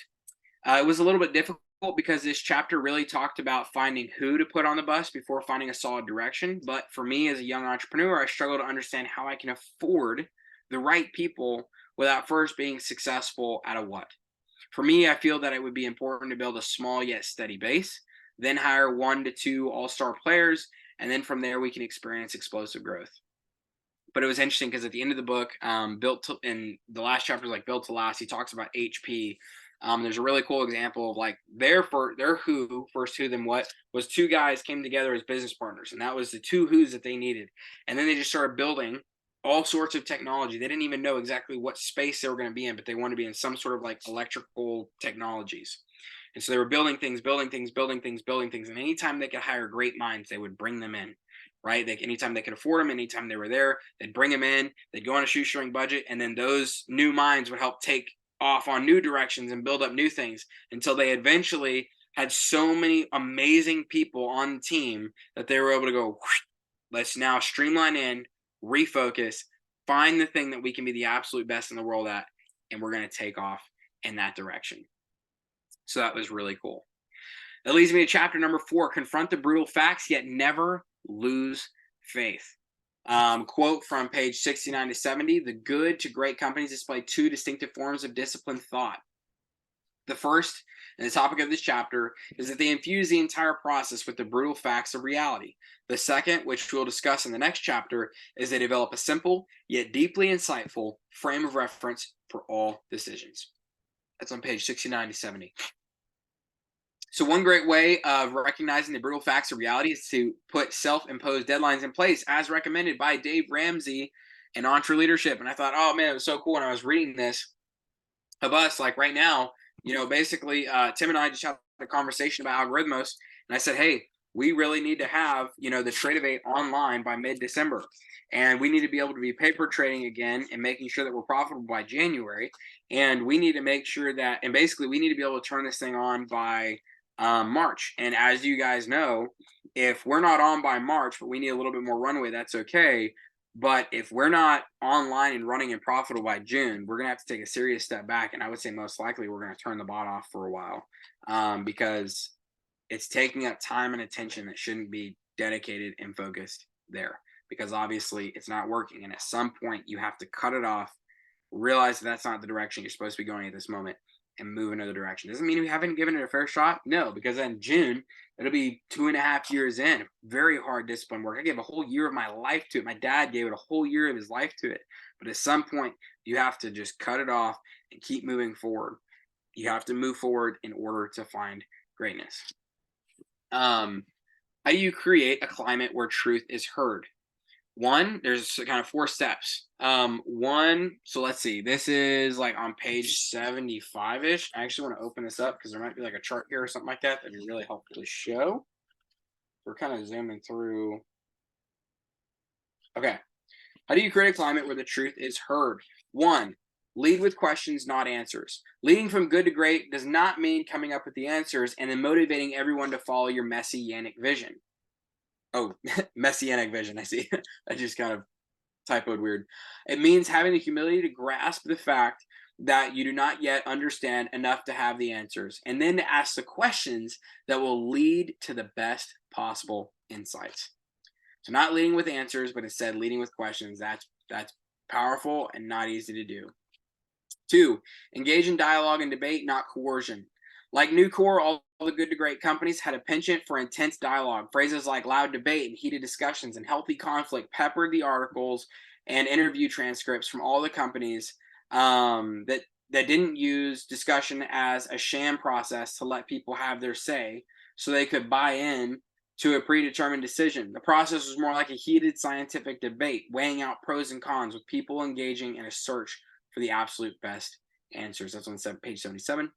Speaker 1: It was a little bit difficult because this chapter really talked about finding who to put on the bus before finding a solid direction. But for me as a young entrepreneur, I struggle to understand how I can afford the right people without first being successful at a what. For me, I feel that it would be important to build a small yet steady base, then hire 1 to 2 all-star players, and then from there we can experience explosive growth. But it was interesting because at the end of the book, in the last chapter, like Built to Last, he talks about HP. There's a really cool example of like their who, first who, then what, was 2 guys came together as business partners, and that was the 2 who's that they needed. And then they just started building all sorts of technology. They didn't even know exactly what space they were going to be in, but they wanted to be in some sort of like electrical technologies. And so they were building things. And anytime they could hire great minds, they would bring them in, right? Anytime they could afford them, anytime they were there, they'd bring them in, they'd go on a shoestring budget, and then those new minds would help take off on new directions and build up new things until they eventually had so many amazing people on the team that they were able to go, let's now streamline in, refocus, find the thing that we can be the absolute best in the world at, and we're going to take off in that direction. So that was really cool. That leads me to chapter number 4, confront the brutal facts, yet never lose faith. Quote from page 69 to 70, the good to great companies display 2 distinctive forms of disciplined thought. The first, and the topic of this chapter, is that they infuse the entire process with the brutal facts of reality. The second, which we'll discuss in the next chapter, is they develop a simple, yet deeply insightful frame of reference for all decisions. That's on page 69 to 70. So one great way of recognizing the brutal facts of reality is to put self-imposed deadlines in place as recommended by Dave Ramsey in EntreLeadership. And I thought, oh man, it was so cool when I was reading this of us, like right now, basically Tim and I just had a conversation about Algorithmos, and I said, hey, we really need to have, the Trade of 8 online by mid-December. And we need to be able to be paper trading again and making sure that we're profitable by January. And we need to make sure that, and basically we need to be able to turn this thing on by March. And as you guys know, if we're not on by March, but we need a little bit more runway, that's okay. But if we're not online and running and profitable by June, we're going to have to take a serious step back. And I would say most likely we're going to turn the bot off for a while because it's taking up time and attention that shouldn't be dedicated and focused there, because obviously it's not working. And at some point you have to cut it off, realize that that's not the direction you're supposed to be going at this moment, and move another direction. Doesn't mean we haven't given it a fair shot. No, because in June, it'll be 2.5 years in. Very hard discipline work. I gave a whole year of my life to it. My dad gave it a whole year of his life to it. But at some point, you have to just cut it off and keep moving forward. You have to move forward in order to find greatness. How do you create a climate where truth is heard? One, there's kind of 4 steps. So let's see, this is like on page 75-ish. I actually want to open this up because there might be like a chart here or something like that that'd be really helpful to show. We're kind of zooming through. Okay. How do you create a climate where the truth is heard? 1, lead with questions, not answers. Leading from good to great does not mean coming up with the answers and then motivating everyone to follow your messianic vision. Oh, messianic vision. I see. I just kind of typoed weird. It means having the humility to grasp the fact that you do not yet understand enough to have the answers, and then to ask the questions that will lead to the best possible insights. So not leading with answers, but instead leading with questions. That's powerful and not easy to do. 2, engage in dialogue and debate, not coercion. Like Nucor, all the good to great companies had a penchant for intense dialogue. Phrases like loud debate and heated discussions and healthy conflict peppered the articles and interview transcripts from all the companies that didn't use discussion as a sham process to let people have their say so they could buy in to a predetermined decision. The process was more like a heated scientific debate, weighing out pros and cons with people engaging in a search for the absolute best answers. That's on page 77.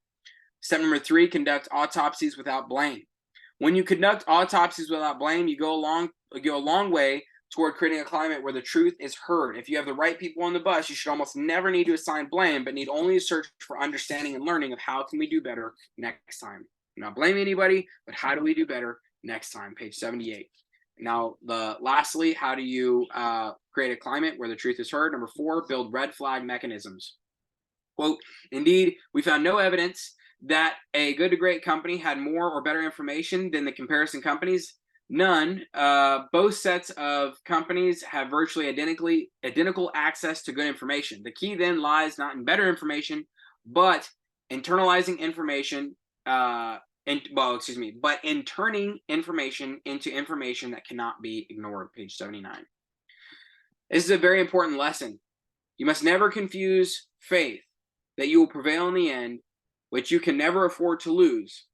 Speaker 1: Step number 3, conduct autopsies without blame. When you conduct autopsies without blame, you go a long way toward creating a climate where the truth is heard. If you have the right people on the bus, you should almost never need to assign blame, but need only to search for understanding and learning of how can we do better next time. I'm not blaming anybody, but how do we do better next time? Page 78. Now, lastly, how do you create a climate where the truth is heard? Number 4, build red flag mechanisms. Quote, indeed, we found no evidence that a good to great company had more or better information than the comparison companies. None. Both sets of companies have virtually identical access to good information. The key then lies not in better information, but internalizing information. But in turning information into information that cannot be ignored. Page 79. This is a very important lesson. You must never confuse faith that you will prevail in the end, which you can never afford to lose.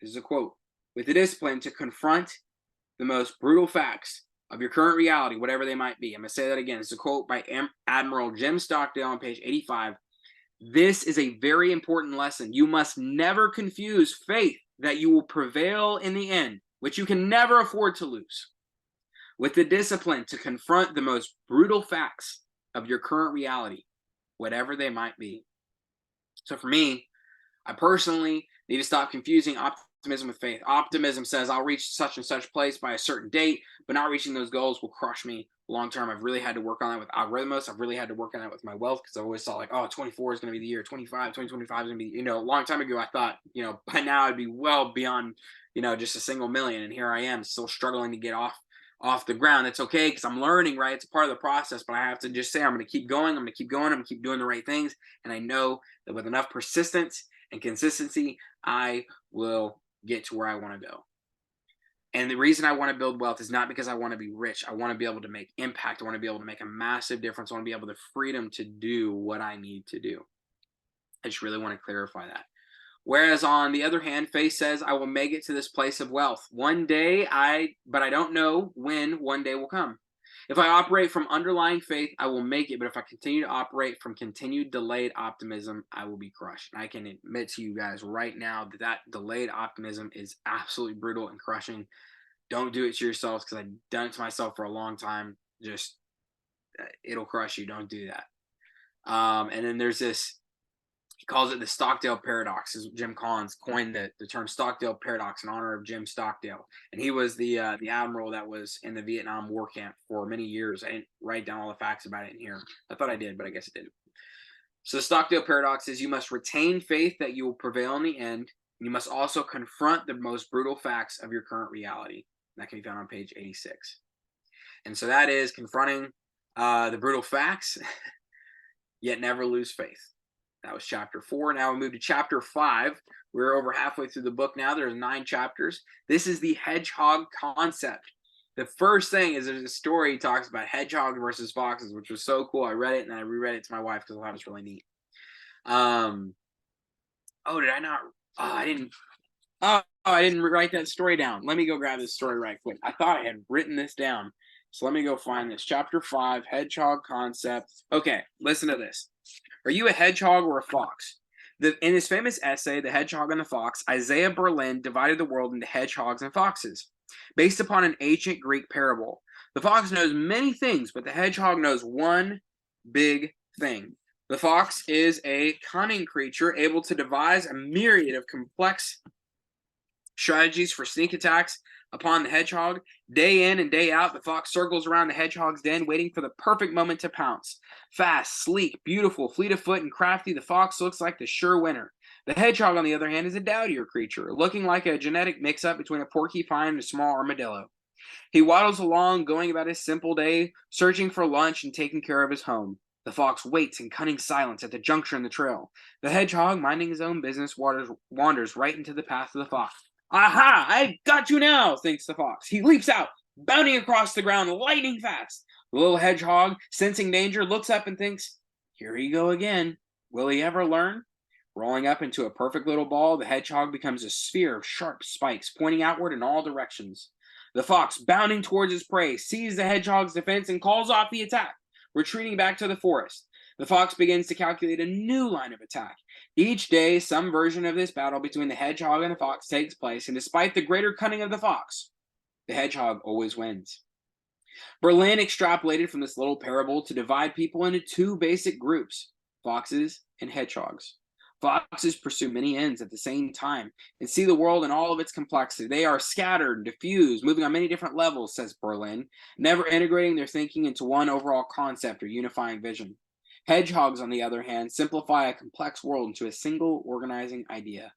Speaker 1: This is a quote. With the discipline to confront the most brutal facts of your current reality, whatever they might be. I'm going to say that again. It's a quote by Admiral Jim Stockdale on page 85. This is a very important lesson. You must never confuse faith that you will prevail in the end, which you can never afford to lose, with the discipline to confront the most brutal facts of your current reality, whatever they might be. So for me, I personally need to stop confusing optimism with faith. Optimism says I'll reach such and such place by a certain date, but not reaching those goals will crush me long term. I've really had to work on that with algorithms. I've really had to work on that with my wealth, because I always thought like, oh, 24 is going to be the year, 2025 is going to be, a long time ago I thought, by now I'd be well beyond, just a single million. And here I am still struggling to get off the ground. That's okay, because I'm learning, right? It's a part of the process, but I have to just say, I'm going to keep going. I'm going to keep going. I'm going to keep doing the right things. And I know that with enough persistence and consistency, I will get to where I want to go. And the reason I want to build wealth is not because I want to be rich. I want to be able to make impact. I want to be able to make a massive difference. I want to be able to freedom to do what I need to do. I just really want to clarify that. Whereas on the other hand, faith says, I will make it to this place of wealth. One day, but I don't know when one day will come. If I operate from underlying faith, I will make it. But if I continue to operate from continued delayed optimism, I will be crushed. And I can admit to you guys right now that delayed optimism is absolutely brutal and crushing. Don't do it to yourselves, because I've done it to myself for a long time. Just, it'll crush you. Don't do that. And then there's this, he calls it the Stockdale paradox. Jim Collins coined the term Stockdale paradox in honor of Jim Stockdale. And he was the admiral that was in the Vietnam War camp for many years. I didn't write down all the facts about it in here. I thought I did, but I guess I didn't. So the Stockdale paradox is, you must retain faith that you will prevail in the end. You must also confront the most brutal facts of your current reality. That can be found on page 86. And so that is confronting the brutal facts, yet never lose faith. That was chapter 4. Now we move to chapter 5. We're over halfway through the book now. There's 9 chapters. This is the hedgehog concept. The first thing is, there's a story that talks about hedgehog versus foxes, which was so cool. I read it and I reread it to my wife because I thought it was really neat. Did I not? I didn't write that story down. Let me go grab this story right quick. I thought I had written this down. So let me go find this. Chapter 5, hedgehog concept. Okay, listen to this. Are you a hedgehog or a fox? In his famous essay, The Hedgehog and the Fox, Isaiah Berlin divided the world into hedgehogs and foxes, based upon an ancient Greek parable. The fox knows many things, but the hedgehog knows one big thing. The fox is a cunning creature, able to devise a myriad of complex strategies for sneak attacks upon the hedgehog. Day in and day out, the fox circles around the hedgehog's den, waiting for the perfect moment to pounce. Fast, sleek, beautiful, fleet of foot, and crafty, the fox looks like the sure winner. The hedgehog, on the other hand, is a dowdier creature, looking like a genetic mix-up between a porcupine and a small armadillo. He waddles along, going about his simple day, searching for lunch and taking care of his home. The fox waits in cunning silence at the juncture in the trail. The hedgehog, minding his own business, wanders right into the path of the fox. Aha! I've got you now, thinks the fox. He leaps out, bounding across the ground, lightning fast. The little hedgehog, sensing danger, looks up and thinks, here he go again. Will he ever learn? Rolling up into a perfect little ball, the hedgehog becomes a sphere of sharp spikes, pointing outward in all directions. The fox, bounding towards his prey, sees the hedgehog's defense and calls off the attack, retreating back to the forest. The fox begins to calculate a new line of attack. Each day, some version of this battle between the hedgehog and the fox takes place, and despite the greater cunning of the fox, the hedgehog always wins. Berlin extrapolated from this little parable to divide people into 2 basic groups, foxes and hedgehogs. Foxes pursue many ends at the same time and see the world in all of its complexity. They are scattered, diffused, moving on many different levels, says Berlin, never integrating their thinking into one overall concept or unifying vision. Hedgehogs, on the other hand, simplify a complex world into a single organizing idea,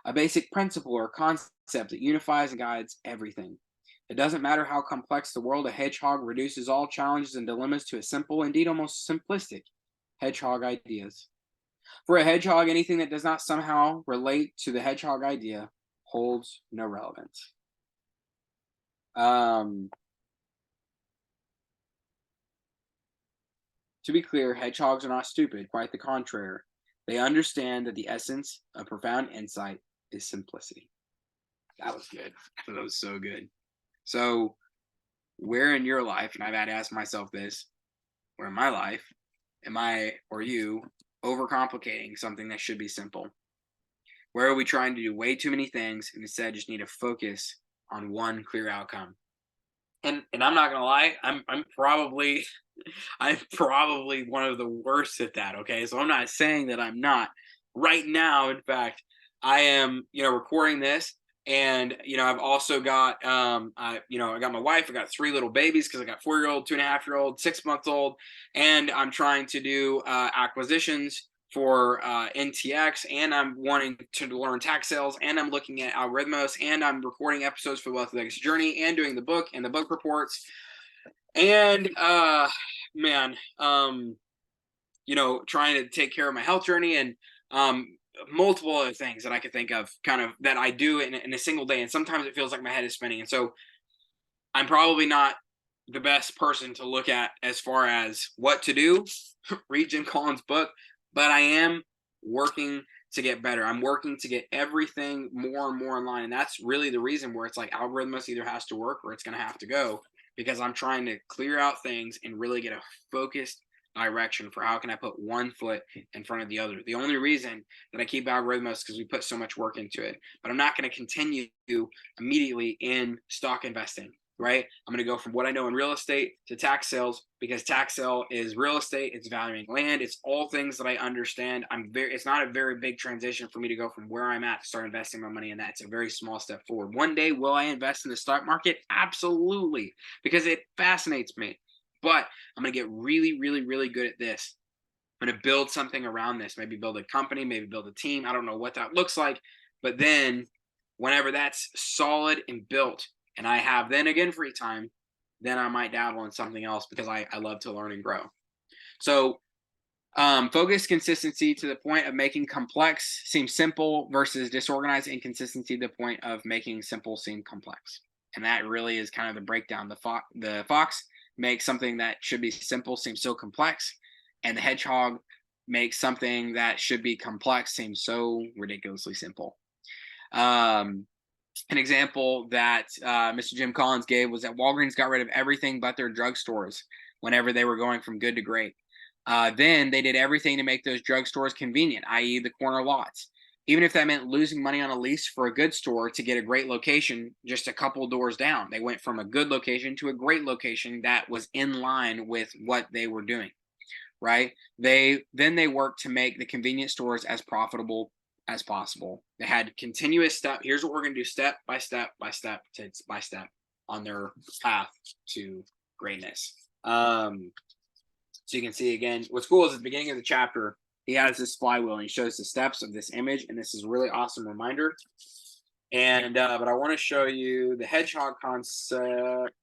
Speaker 1: a basic principle or concept that unifies and guides everything. It doesn't matter how complex the world, a hedgehog reduces all challenges and dilemmas to a simple, indeed almost simplistic, hedgehog ideas. For a hedgehog, anything that does not somehow relate to the hedgehog idea holds no relevance. To be clear, hedgehogs are not stupid, quite the contrary. They understand that the essence of profound insight is simplicity. That was good. That was so good. So, where in your life, and I've had to ask myself this, where in my life am I or you overcomplicating something that should be simple? Where are we trying to do way too many things and instead just need to focus on one clear outcome? And I'm not gonna lie, I'm probably I'm probably one of the worst at that. Okay, so I'm not saying that I'm not. Right now, in fact, I am recording this, and I've also got I got my wife, I got three little babies because I got 4-year old, 2.5-year old, 6 months old, and I'm trying to do acquisitions for NTX, and I'm wanting to learn tax sales, and I'm looking at algorithmos, and I'm recording episodes for the Wealthy Legacy Journey, and doing the book and the book reports, and man, trying to take care of my health journey, and multiple other things that I could think of, kind of that I do in a single day, and sometimes it feels like my head is spinning, and so I'm probably not the best person to look at as far as what to do. Read Jim Collins' book, but I am working to get better. I'm working to get everything more and more in line. And that's really the reason where it's like algorithms either has to work or it's going to have to go, because I'm trying to clear out things and really get a focused direction for how can I put one foot in front of the other. The only reason that I keep algorithms is because we put so much work into it, but I'm not going to continue immediately in stock investing. Right? I'm going to go from what I know in real estate to tax sales, because tax sale is real estate. It's valuing land. It's all things that I understand. It's not a very big transition for me to go from where I'm at to start investing my money in that. It's a very small step forward. One day, will I invest in the stock market? Absolutely, because it fascinates me. But I'm going to get really, really, really good at this. I'm going to build something around this, maybe build a company, maybe build a team. I don't know what that looks like. But then whenever that's solid and built, and I have then again free time, then I might dabble in something else, because I love to learn and grow. So focus, consistency to the point of making complex seem simple, versus disorganized inconsistency to the point of making simple seem complex. And that really is kind of the breakdown. The fox makes something that should be simple seem so complex, and the hedgehog makes something that should be complex seem so ridiculously simple. An example that Mr. Jim Collins gave was that Walgreens got rid of everything but their drugstores whenever they were going from good to great. Then they did everything to make those drugstores convenient, i.e. the corner lots. Even if that meant losing money on a lease for a good store to get a great location just a couple doors down. They went from a good location to a great location that was in line with what they were doing, right? They worked to make the convenience stores as profitable as possible. They had continuous step. Here's what we're going to do, step by step by step by step on their path to greatness. So you can see again, what's cool is at the beginning of the chapter, he has this flywheel and he shows the steps of this image. And this is a really awesome reminder. And, but I want to show you the hedgehog concept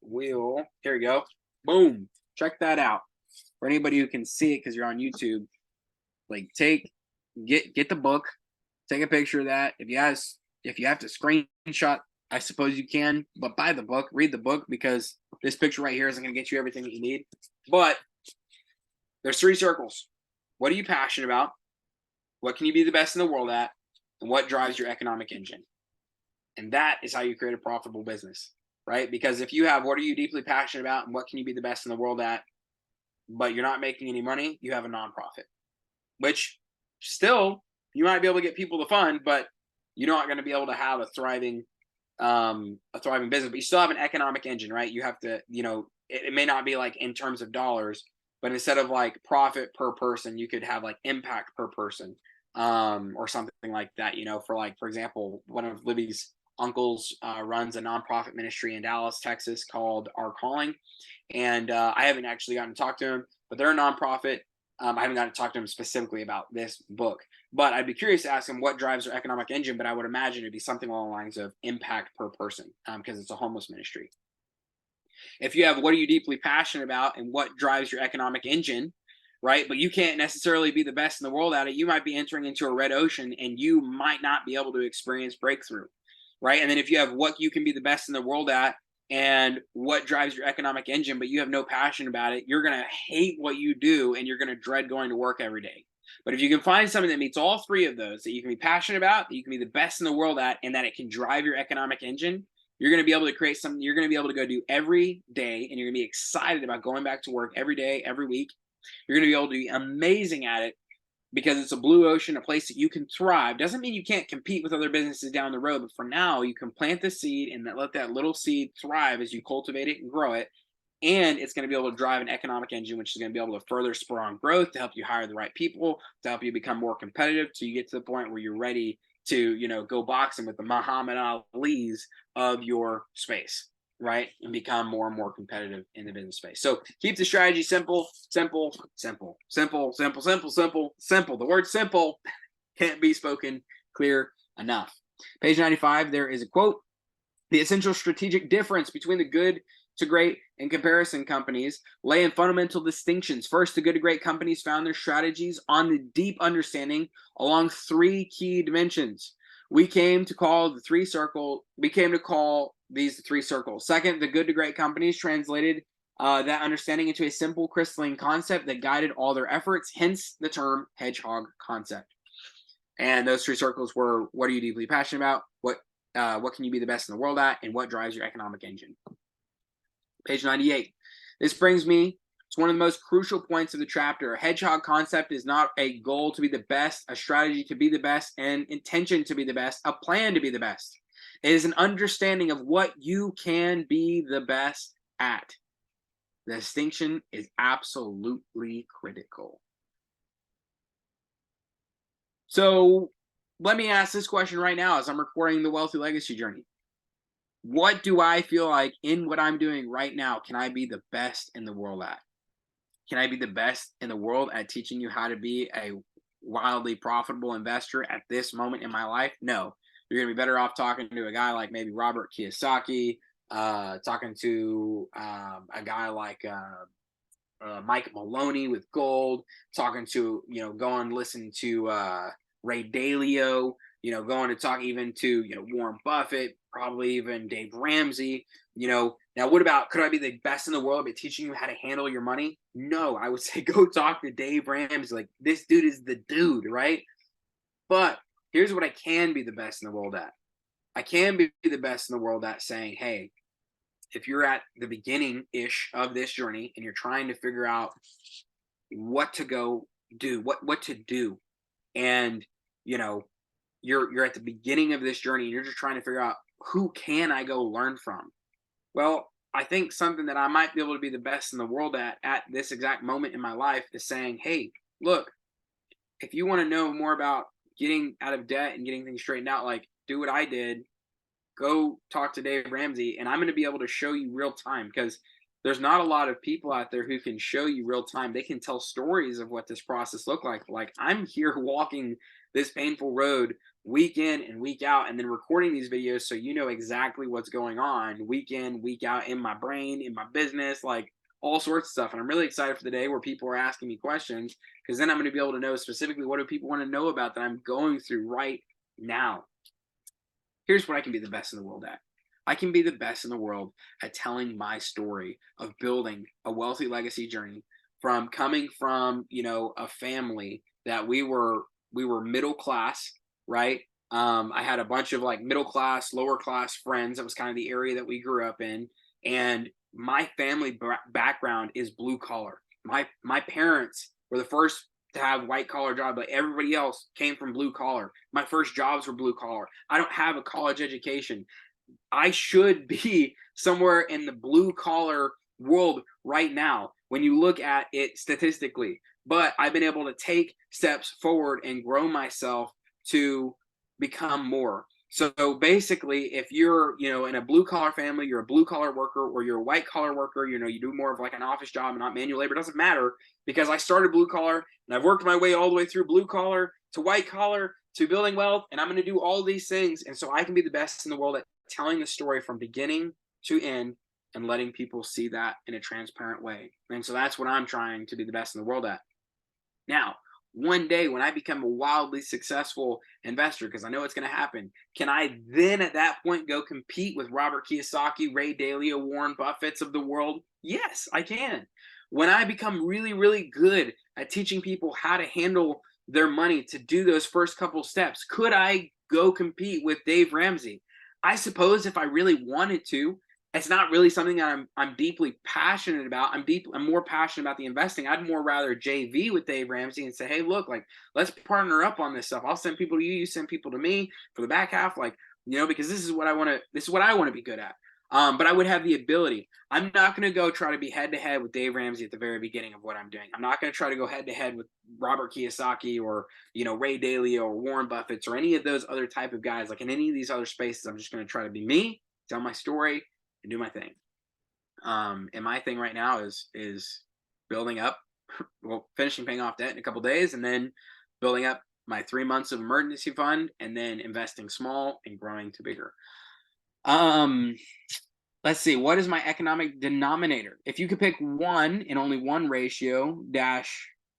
Speaker 1: wheel. Here we go. Boom. Check that out. For anybody who can see it, because you're on YouTube, like get the book, take a picture of that. If you have to screenshot, I suppose you can, but buy the book, read the book, because this picture right here isn't going to get you everything that you need. But there's 3 circles. What are you passionate about? What can you be the best in the world at? And what drives your economic engine? And that is how you create a profitable business, right? Because if you have what are you deeply passionate about and what can you be the best in the world at, but you're not making any money, you have a nonprofit, which still you might be able to get people to fund, but you're not going to be able to have a thriving business. But you still have an economic engine, right? You have to, it may not be like in terms of dollars, but instead of like profit per person, you could have like impact per person, or something like that. For example, one of Libby's uncles runs a nonprofit ministry in Dallas, Texas called Our Calling. And I haven't actually gotten to talk to him, but they're a nonprofit. I haven't gotten to talk to him specifically about this book, but I'd be curious to ask him what drives their economic engine. But I would imagine it'd be something along the lines of impact per person, because it's a homeless ministry. If you have what are you deeply passionate about and what drives your economic engine, right? But you can't necessarily be the best in the world at it. You might be entering into a red ocean and you might not be able to experience breakthrough, right? And then if you have what you can be the best in the world at and what drives your economic engine, but you have no passion about it, you're going to hate what you do and you're going to dread going to work every day. But if you can find something that meets all three of those, that you can be passionate about, that you can be the best in the world at, and that it can drive your economic engine, you're going to be able to create something you're going to be able to go do every day, and you're going to be excited about going back to work every day, every week. You're going to be able to be amazing at it because it's a blue ocean, a place that you can thrive. Doesn't mean you can't compete with other businesses down the road, but for now, you can plant the seed and let that little seed thrive as you cultivate it and grow it. And it's going to be able to drive an economic engine, which is going to be able to further spur on growth, to help you hire the right people, to help you become more competitive, so you get to the point where you're ready to go boxing with the Muhammad Ali's of your space, right? And become more and more competitive in the business space. So keep the strategy simple, simple, simple, simple, simple, simple, simple, simple. The word simple can't be spoken clear enough. Page 95, there is a quote. The essential strategic difference between the good to great and comparison companies lay in fundamental distinctions. First, the good to great companies found their strategies on the deep understanding along three key dimensions. We came to call these the three circles. Second, the good to great companies translated that understanding into a simple crystalline concept that guided all their efforts, hence the term hedgehog concept. And those three circles were: what are you deeply passionate about? What can you be the best in the world at? And what drives your economic engine? Page 98. This brings me to one of the most crucial points of the chapter. A hedgehog concept is not a goal to be the best, a strategy to be the best, an intention to be the best, a plan to be the best. It is an understanding of what you can be the best at. The distinction is absolutely critical. So let me ask this question right now as I'm recording the Wealthy Legacy Journey. What do I feel like in what I'm doing right now can I be the best in the world at? Can I be the best in the world at teaching you how to be a wildly profitable investor at this moment in my life? No. You're going to be better off talking to a guy like maybe Robert Kiyosaki, talking to a guy like Mike Maloney with gold, talking to, go and listen to Ray Dalio, going to talk even to, Warren Buffett, probably even Dave Ramsey. Now what about, could I be the best in the world at teaching you how to handle your money? No, I would say go talk to Dave Ramsey. Like, this dude is the dude, right? But here's what I can be the best in the world at. I can be the best in the world at saying, hey, if you're at the beginning-ish of this journey and you're trying to figure out what to go do, what to do, and you're at the beginning of this journey and you're just trying to figure out who can I go learn from. Well, I think something that I might be able to be the best in the world at this exact moment in my life is saying, hey, look, if you want to know more about getting out of debt and getting things straightened out, like, do what I did. Go talk to Dave Ramsey, and I'm going to be able to show you real time, because there's not a lot of people out there who can show you real time. They can tell stories of what this process looked like. Like, I'm here walking this painful road week in and week out, and then recording these videos so you know exactly what's going on week in, week out in my brain, in my business, like all sorts of stuff. And I'm really excited for the day where people are asking me questions, because then I'm going to be able to know specifically what do people want to know about that I'm going through right now. Here's what I can be the best in the world at. I can be the best in the world at telling my story of building a wealthy legacy journey, from coming from, a family that we were middle class, right? I had a bunch of like middle class, lower class friends. That was kind of the area that we grew up in. And my family background is blue collar. My parents were the first to have white collar job, but everybody else came from blue collar. My first jobs were blue collar. I don't have a college education. I should be somewhere in the blue collar world right now when you look at it statistically. but I've been able to take steps forward and grow myself to become more. So basically, if you're, in a blue collar family, you're a blue collar worker, or you're a white collar worker, you do more of like an office job and not manual labor, doesn't matter, because I started blue collar and I've worked my way all the way through blue collar to white collar to building wealth. And I'm going to do all these things. And so I can be the best in the world at telling the story from beginning to end and letting people see that in a transparent way. And so that's what I'm trying to be the best in the world at. Now, one day when I become a wildly successful investor, because I know it's going to happen, can I then at that point go compete with Robert Kiyosaki, Ray Dalio, Warren Buffett's of the world? Yes, I can. When I become really, really good at teaching people how to handle their money, to do those first couple steps, could I go compete with Dave Ramsey? I suppose if I really wanted to. It's not really something that I'm deeply passionate about. I'm more passionate about the investing. I'd more rather JV with Dave Ramsey and say, hey, look, like, let's partner up on this stuff. I'll send people to you, you send people to me for the back half, like, because this is what I want to be good at. But I would have the ability. I'm not going to go try to be head to head with Dave Ramsey at the very beginning of what I'm doing. I'm not going to try to go head to head with Robert Kiyosaki or, Ray Dalio or Warren Buffett's or any of those other type of guys. Like in any of these other spaces, I'm just going to try to be me, tell my story, and do my thing. And my thing right now is building up, finishing paying off debt in a couple days, and then building up my 3 months of emergency fund, and then investing small and growing to bigger. Let's see, what is my economic denominator? If you could pick one and only one ratio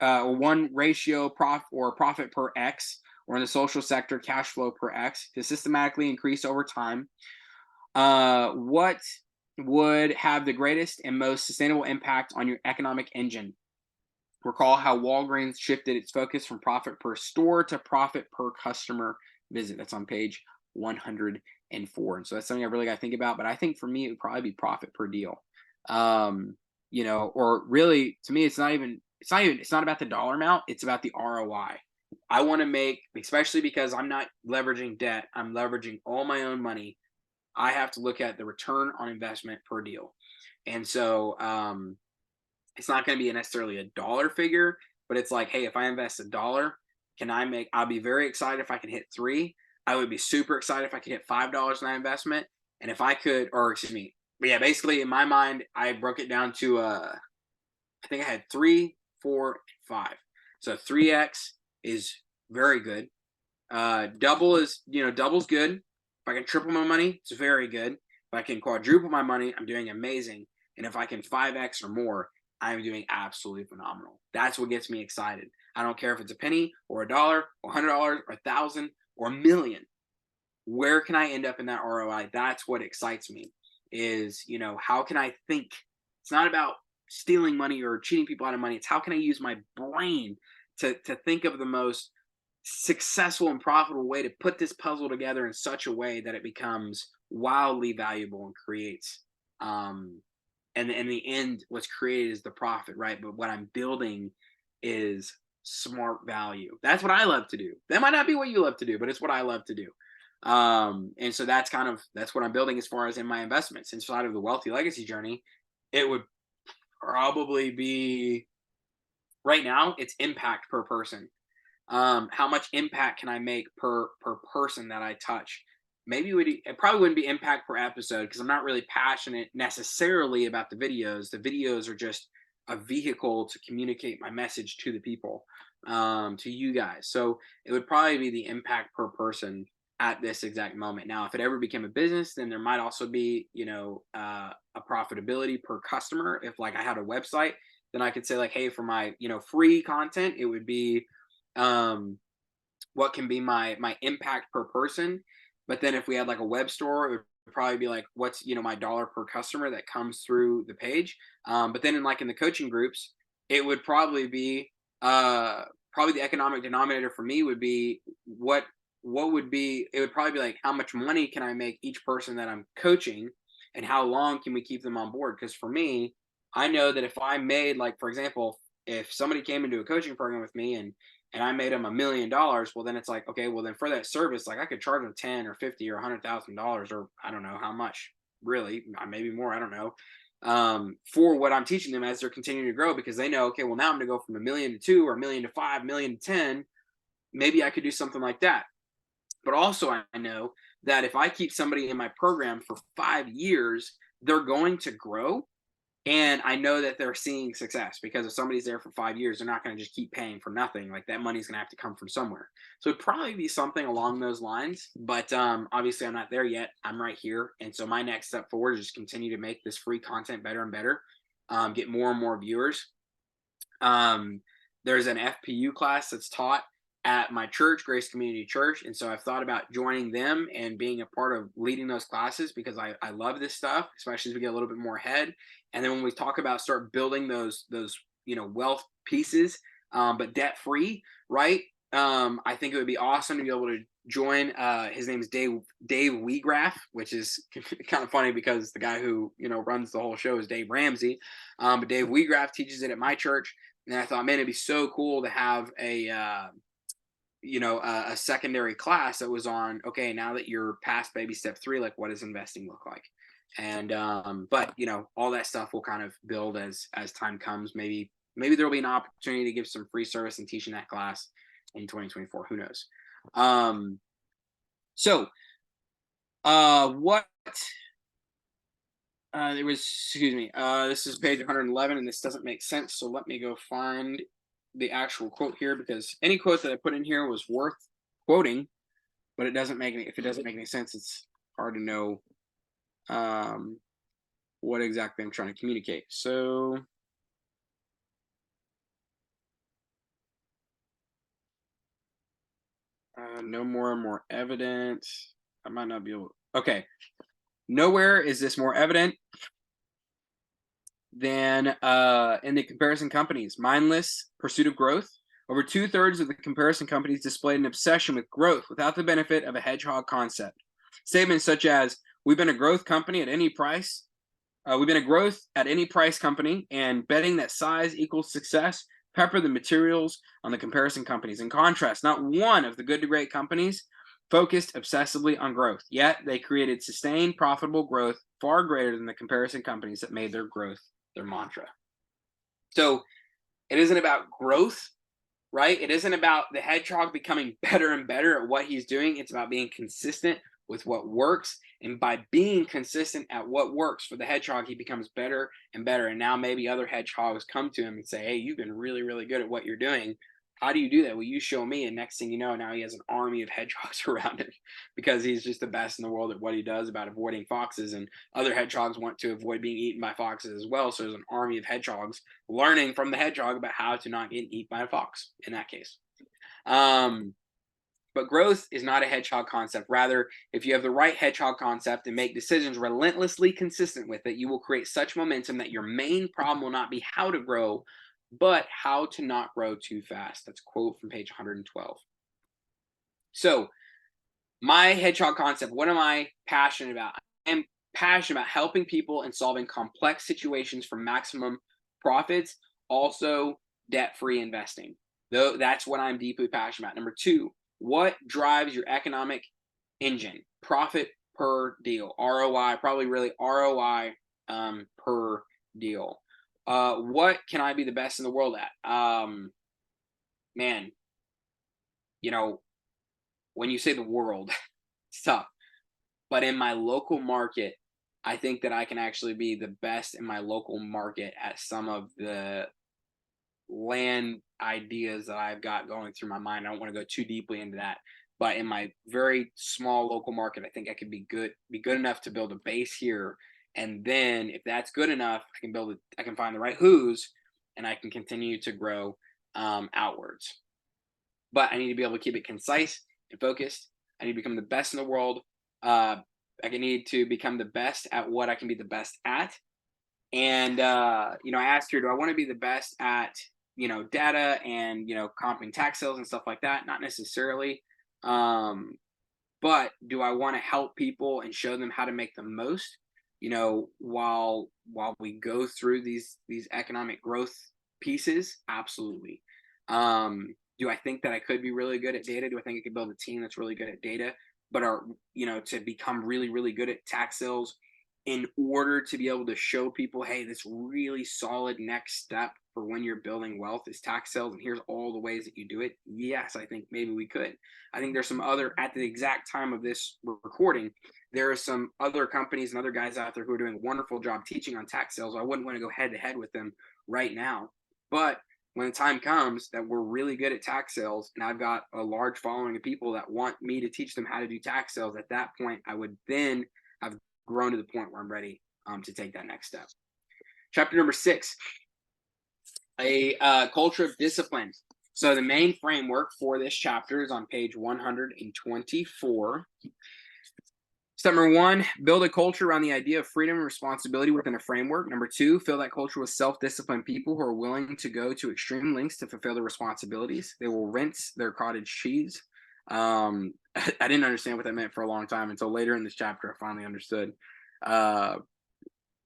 Speaker 1: or one ratio profit per X, or in the social sector, cash flow per X, to systematically increase over time, what would have the greatest and most sustainable impact on your economic engine? Recall how Walgreens shifted its focus from profit per store to profit per customer visit. That's on page 104. And so that's something I really got to think about. But I think for me, it would probably be profit per deal. Or really, to me, it's not about the dollar amount. It's about the ROI. I want to make, especially because I'm not leveraging debt, I'm leveraging all my own money. I have to look at the return on investment per deal. And so it's not going to be necessarily a dollar figure, but it's like, hey, if I invest $1, I'll be very excited if I can hit 3. I would be super excited if I could hit $5 in that investment. And if I could, basically in my mind, I broke it down to, I think I had 3, 4, and 5. So 3X is very good. Double's good. If I can triple my money, it's very good. If I can quadruple my money, I'm doing amazing. And if I can 5X or more, I'm doing absolutely phenomenal. That's what gets me excited. I don't care if it's a penny or $1 or $100 or 1,000 or $1 million. Where can I end up in that ROI? That's what excites me is, how can I think? It's not about stealing money or cheating people out of money. It's how can I use my brain to think of the most successful and profitable way to put this puzzle together in such a way that it becomes wildly valuable and creates and in the end what's created is the profit, right? But what I'm building is smart value. That's what I love to do. That might not be what you love to do, but it's what I love to do. And so that's what I'm building as far as in my investments inside of the wealthy legacy journey. It would probably be, right now it's impact per person. How much impact can I make per person that I touch? Maybe it probably wouldn't be impact per episode, because I'm not really passionate necessarily about the videos. The videos are just a vehicle to communicate my message to the people, to you guys. So it would probably be the impact per person at this exact moment. Now, if it ever became a business, then there might also be, a profitability per customer. If like I had a website, then I could say like, hey, for my, free content, it would be, what can be my impact per person. But then if we had like a web store, it would probably be like, what's, my dollar per customer that comes through the page. But then in the coaching groups, it would probably be, probably the economic denominator for me would be what would be, it would probably be like, how much money can I make each person that I'm coaching, and how long can we keep them on board? Because for me, I know that if I made, like, for example, if somebody came into a coaching program with me and I made them $1 million, well, then it's like, okay, well then for that service, like I could charge them 10 or 50 or $100,000, or I don't know how much, really, maybe more, I don't know. for what I'm teaching them as they're continuing to grow, because they know, okay, well, now I'm going to go from 1,000,000 to 2, or 1,000,000 to 5, 1,000,000 to 10. Maybe I could do something like that. But also, I know that if I keep somebody in my program for 5 years, they're going to grow. And I know that they're seeing success, because if somebody's there for 5 years, they're not going to just keep paying for nothing. Like, that money's going to have to come from somewhere. So it'd probably be something along those lines. But obviously, I'm not there yet. I'm right here. And so my next step forward is just continue to make this free content better and better, get more and more viewers. There's an FPU class that's taught at my church, Grace Community Church. And so I've thought about joining them and being a part of leading those classes, because I love this stuff, especially as we get a little bit more ahead. And then when we talk about start building those wealth pieces, but debt free, right? I think it would be awesome to be able to join. His name is Dave Wheatgrass, which is kind of funny because the guy who runs the whole show is Dave Ramsey. But Dave Wheatgrass teaches it at my church. And I thought, man, it'd be so cool to have a secondary class that was on, okay, now that you're past baby step 3, like, what does investing look like? And but all that stuff will kind of build as time comes. Maybe there'll be an opportunity to give some free service and teaching that class in 2024. Who knows? So what it was, excuse me, this is page 111, and this doesn't make sense, so let me go find the actual quote here, because any quote that I put in here was worth quoting, but if it doesn't make any sense, it's hard to know what exactly I'm trying to communicate. So no more evident. I might not be able. Okay, nowhere is this more evident than in the comparison companies. Mindless pursuit of growth. Over 2/3 of the comparison companies displayed an obsession with growth without the benefit of a hedgehog concept. Statements such as, we've been a growth company at any price. We've been a growth at any price company, and betting that size equals success pepper the materials on the comparison companies. In contrast, not one of the good to great companies focused obsessively on growth, yet they created sustained profitable growth far greater than the comparison companies that made their growth their mantra. So it isn't about growth, right? It isn't about the hedgehog becoming better and better at what he's doing. It's about being consistent with what works. And by being consistent at what works for the hedgehog, he becomes better and better. And now maybe other hedgehogs come to him and say, hey, you've been really, really good at what you're doing. How do you do that? Well, you show me. And next thing you know, now he has an army of hedgehogs around him, because he's just the best in the world at what he does about avoiding foxes. And other hedgehogs want to avoid being eaten by foxes as well. So there's an army of hedgehogs learning from the hedgehog about how to not get eaten by a fox in that case. But growth is not a hedgehog concept. Rather, if you have the right hedgehog concept and make decisions relentlessly consistent with it, you will create such momentum that your main problem will not be how to grow, but how to not grow too fast. That's a quote from page 112. So my hedgehog concept, what am I passionate about? I am passionate about helping people and solving complex situations for maximum profits, also debt-free investing. Though that's what I'm deeply passionate about. Number 2, what drives your economic engine? Profit per deal, ROI, probably really ROI per deal. What can I be the best in the world at? Man, when you say the world, it's tough. But in my local market, I think that I can actually be the best in my local market at some of the land ideas that I've got going through my mind. I don't want to go too deeply into that. But in my very small local market, I think I could be good enough to build a base here. And then if that's good enough, I can find the right who's, and I can continue to grow outwards. But I need to be able to keep it concise and focused. I need to become the best in the world. I need to become the best at what I can be the best at. And I asked her, do I want to be the best at data and comping tax sales and stuff like that? Not necessarily. But do I want to help people and show them how to make the most? While we go through these economic growth pieces, absolutely. Do I think that I could be really good at data? Do I think I could build a team that's really good at data, but to become really, really good at tax sales in order to be able to show people, hey, this really solid next step for when you're building wealth is tax sales, and here's all the ways that you do it? Yes, I think maybe we could. I think there's some other, at the exact time of this recording, there are some other companies and other guys out there who are doing a wonderful job teaching on tax sales. I wouldn't want to go head to head with them right now. But when the time comes that we're really good at tax sales, and I've got a large following of people that want me to teach them how to do tax sales, at that point, I would then have grown to the point where I'm ready to take that next step. Chapter number 6, a culture of discipline. So the main framework for this chapter is on page 124. Step number 1, build a culture around the idea of freedom and responsibility within a framework. Number 2, fill that culture with self-disciplined people who are willing to go to extreme lengths to fulfill their responsibilities. They will rinse their cottage cheese. I didn't understand what that meant for a long time until later in this chapter I finally understood. I'll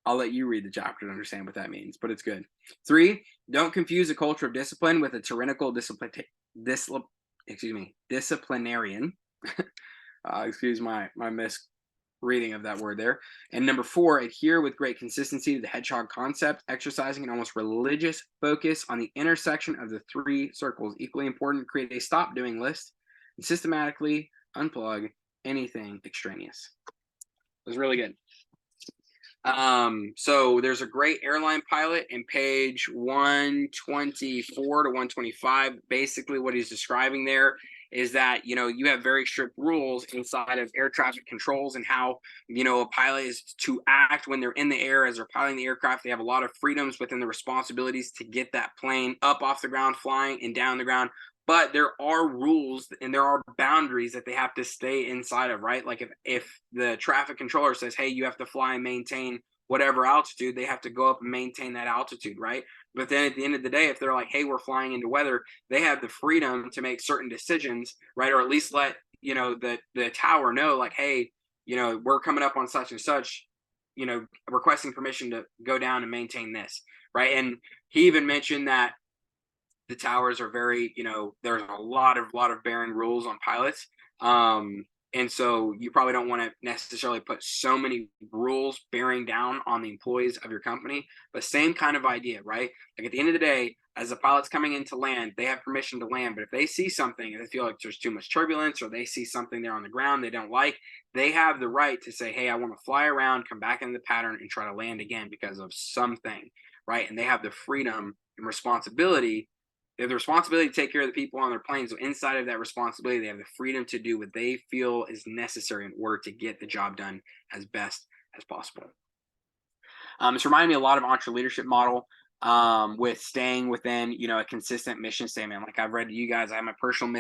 Speaker 1: let you read the chapter to understand what that means, but it's good. 3, don't confuse a culture of discipline with a tyrannical disciplinarian. Excuse my misreading of that word there. And number 4, adhere with great consistency to the hedgehog concept, exercising an almost religious focus on the intersection of the 3 circles. Equally important, create a stop doing list and systematically unplug anything extraneous. It was really good. So there's a great airline pilot in page 124 to 125. Basically what he's describing there is that, you have very strict rules inside of air traffic controls and how, a pilot is to act when they're in the air as they're piloting the aircraft. They have a lot of freedoms within the responsibilities to get that plane up off the ground, flying, and down the ground. But there are rules and there are boundaries that they have to stay inside of, right? Like if the traffic controller says, hey, you have to fly and maintain whatever altitude, they have to go up and maintain that altitude, right? But then at the end of the day, if they're like, hey, we're flying into weather, they have the freedom to make certain decisions, right? Or at least let, the tower know, like, hey, we're coming up on such and such, requesting permission to go down and maintain this, right? And he even mentioned that the towers are very, there's a lot of bearing rules on pilots. And so you probably don't want to necessarily put so many rules bearing down on the employees of your company, but same kind of idea, right? Like at the end of the day, as the pilot's coming into land, they have permission to land, but if they see something and they feel like there's too much turbulence or they see something there on the ground they don't like, they have the right to say, hey, I want to fly around, come back into the pattern and try to land again because of something, right? And they have the freedom and responsibility. They have the responsibility to take care of the people on their plane. So inside of that responsibility, they have the freedom to do what they feel is necessary in order to get the job done as best as possible. It's reminding me a lot of EntreLeadership model with staying within, a consistent mission statement. Like I've read to you guys, I have my personal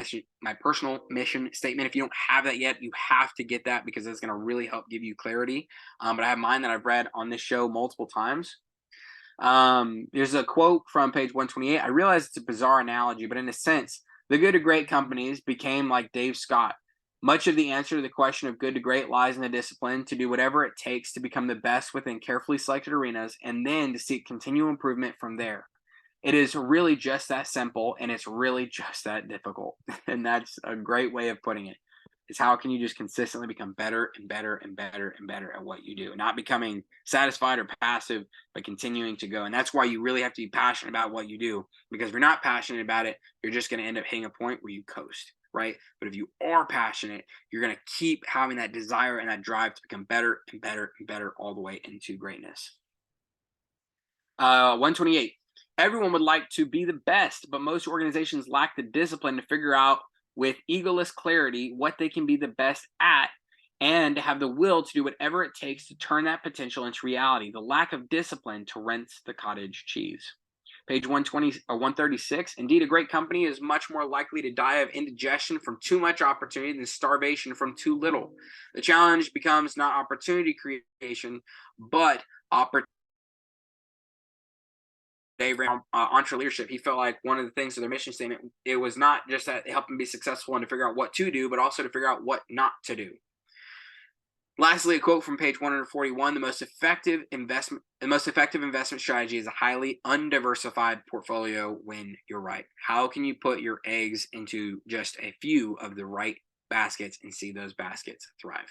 Speaker 1: mission statement. If you don't have that yet, you have to get that because it's going to really help give you clarity. But I have mine that I've read on this show multiple times. There's a quote from page 128. I realize it's a bizarre analogy, but in a sense, the good to great companies became like Dave Scott. Much of the answer to the question of good to great lies in the discipline to do whatever it takes to become the best within carefully selected arenas and then to seek continual improvement from there. It is really just that simple and it's really just that difficult. And that's a great way of putting it. Is how can you just consistently become better and better and better and better at what you do, not becoming satisfied or passive, but continuing to go. And that's why you really have to be passionate about what you do, because if you're not passionate about it, you're just going to end up hitting a point where you coast, right? But if you are passionate, you're going to keep having that desire and that drive to become better and better and better all the way into greatness. 128. Everyone would like to be the best, but most organizations lack the discipline to figure out with egoless clarity what they can be the best at and have the will to do whatever it takes to turn that potential into reality. The lack of discipline to rinse the cottage cheese. Page 120 or 136. Indeed, a great company is much more likely to die of indigestion from too much opportunity than starvation from too little. The challenge becomes not opportunity creation, but opportunity. Dave ran EntreLeadership. He felt like one of the things of their mission statement, it was not just that it helped them be successful and to figure out what to do, but also to figure out what not to do. Lastly, a quote from page 141: the most effective investment strategy is a highly undiversified portfolio when you're right. How can you put your eggs into just a few of the right baskets and see those baskets thrive?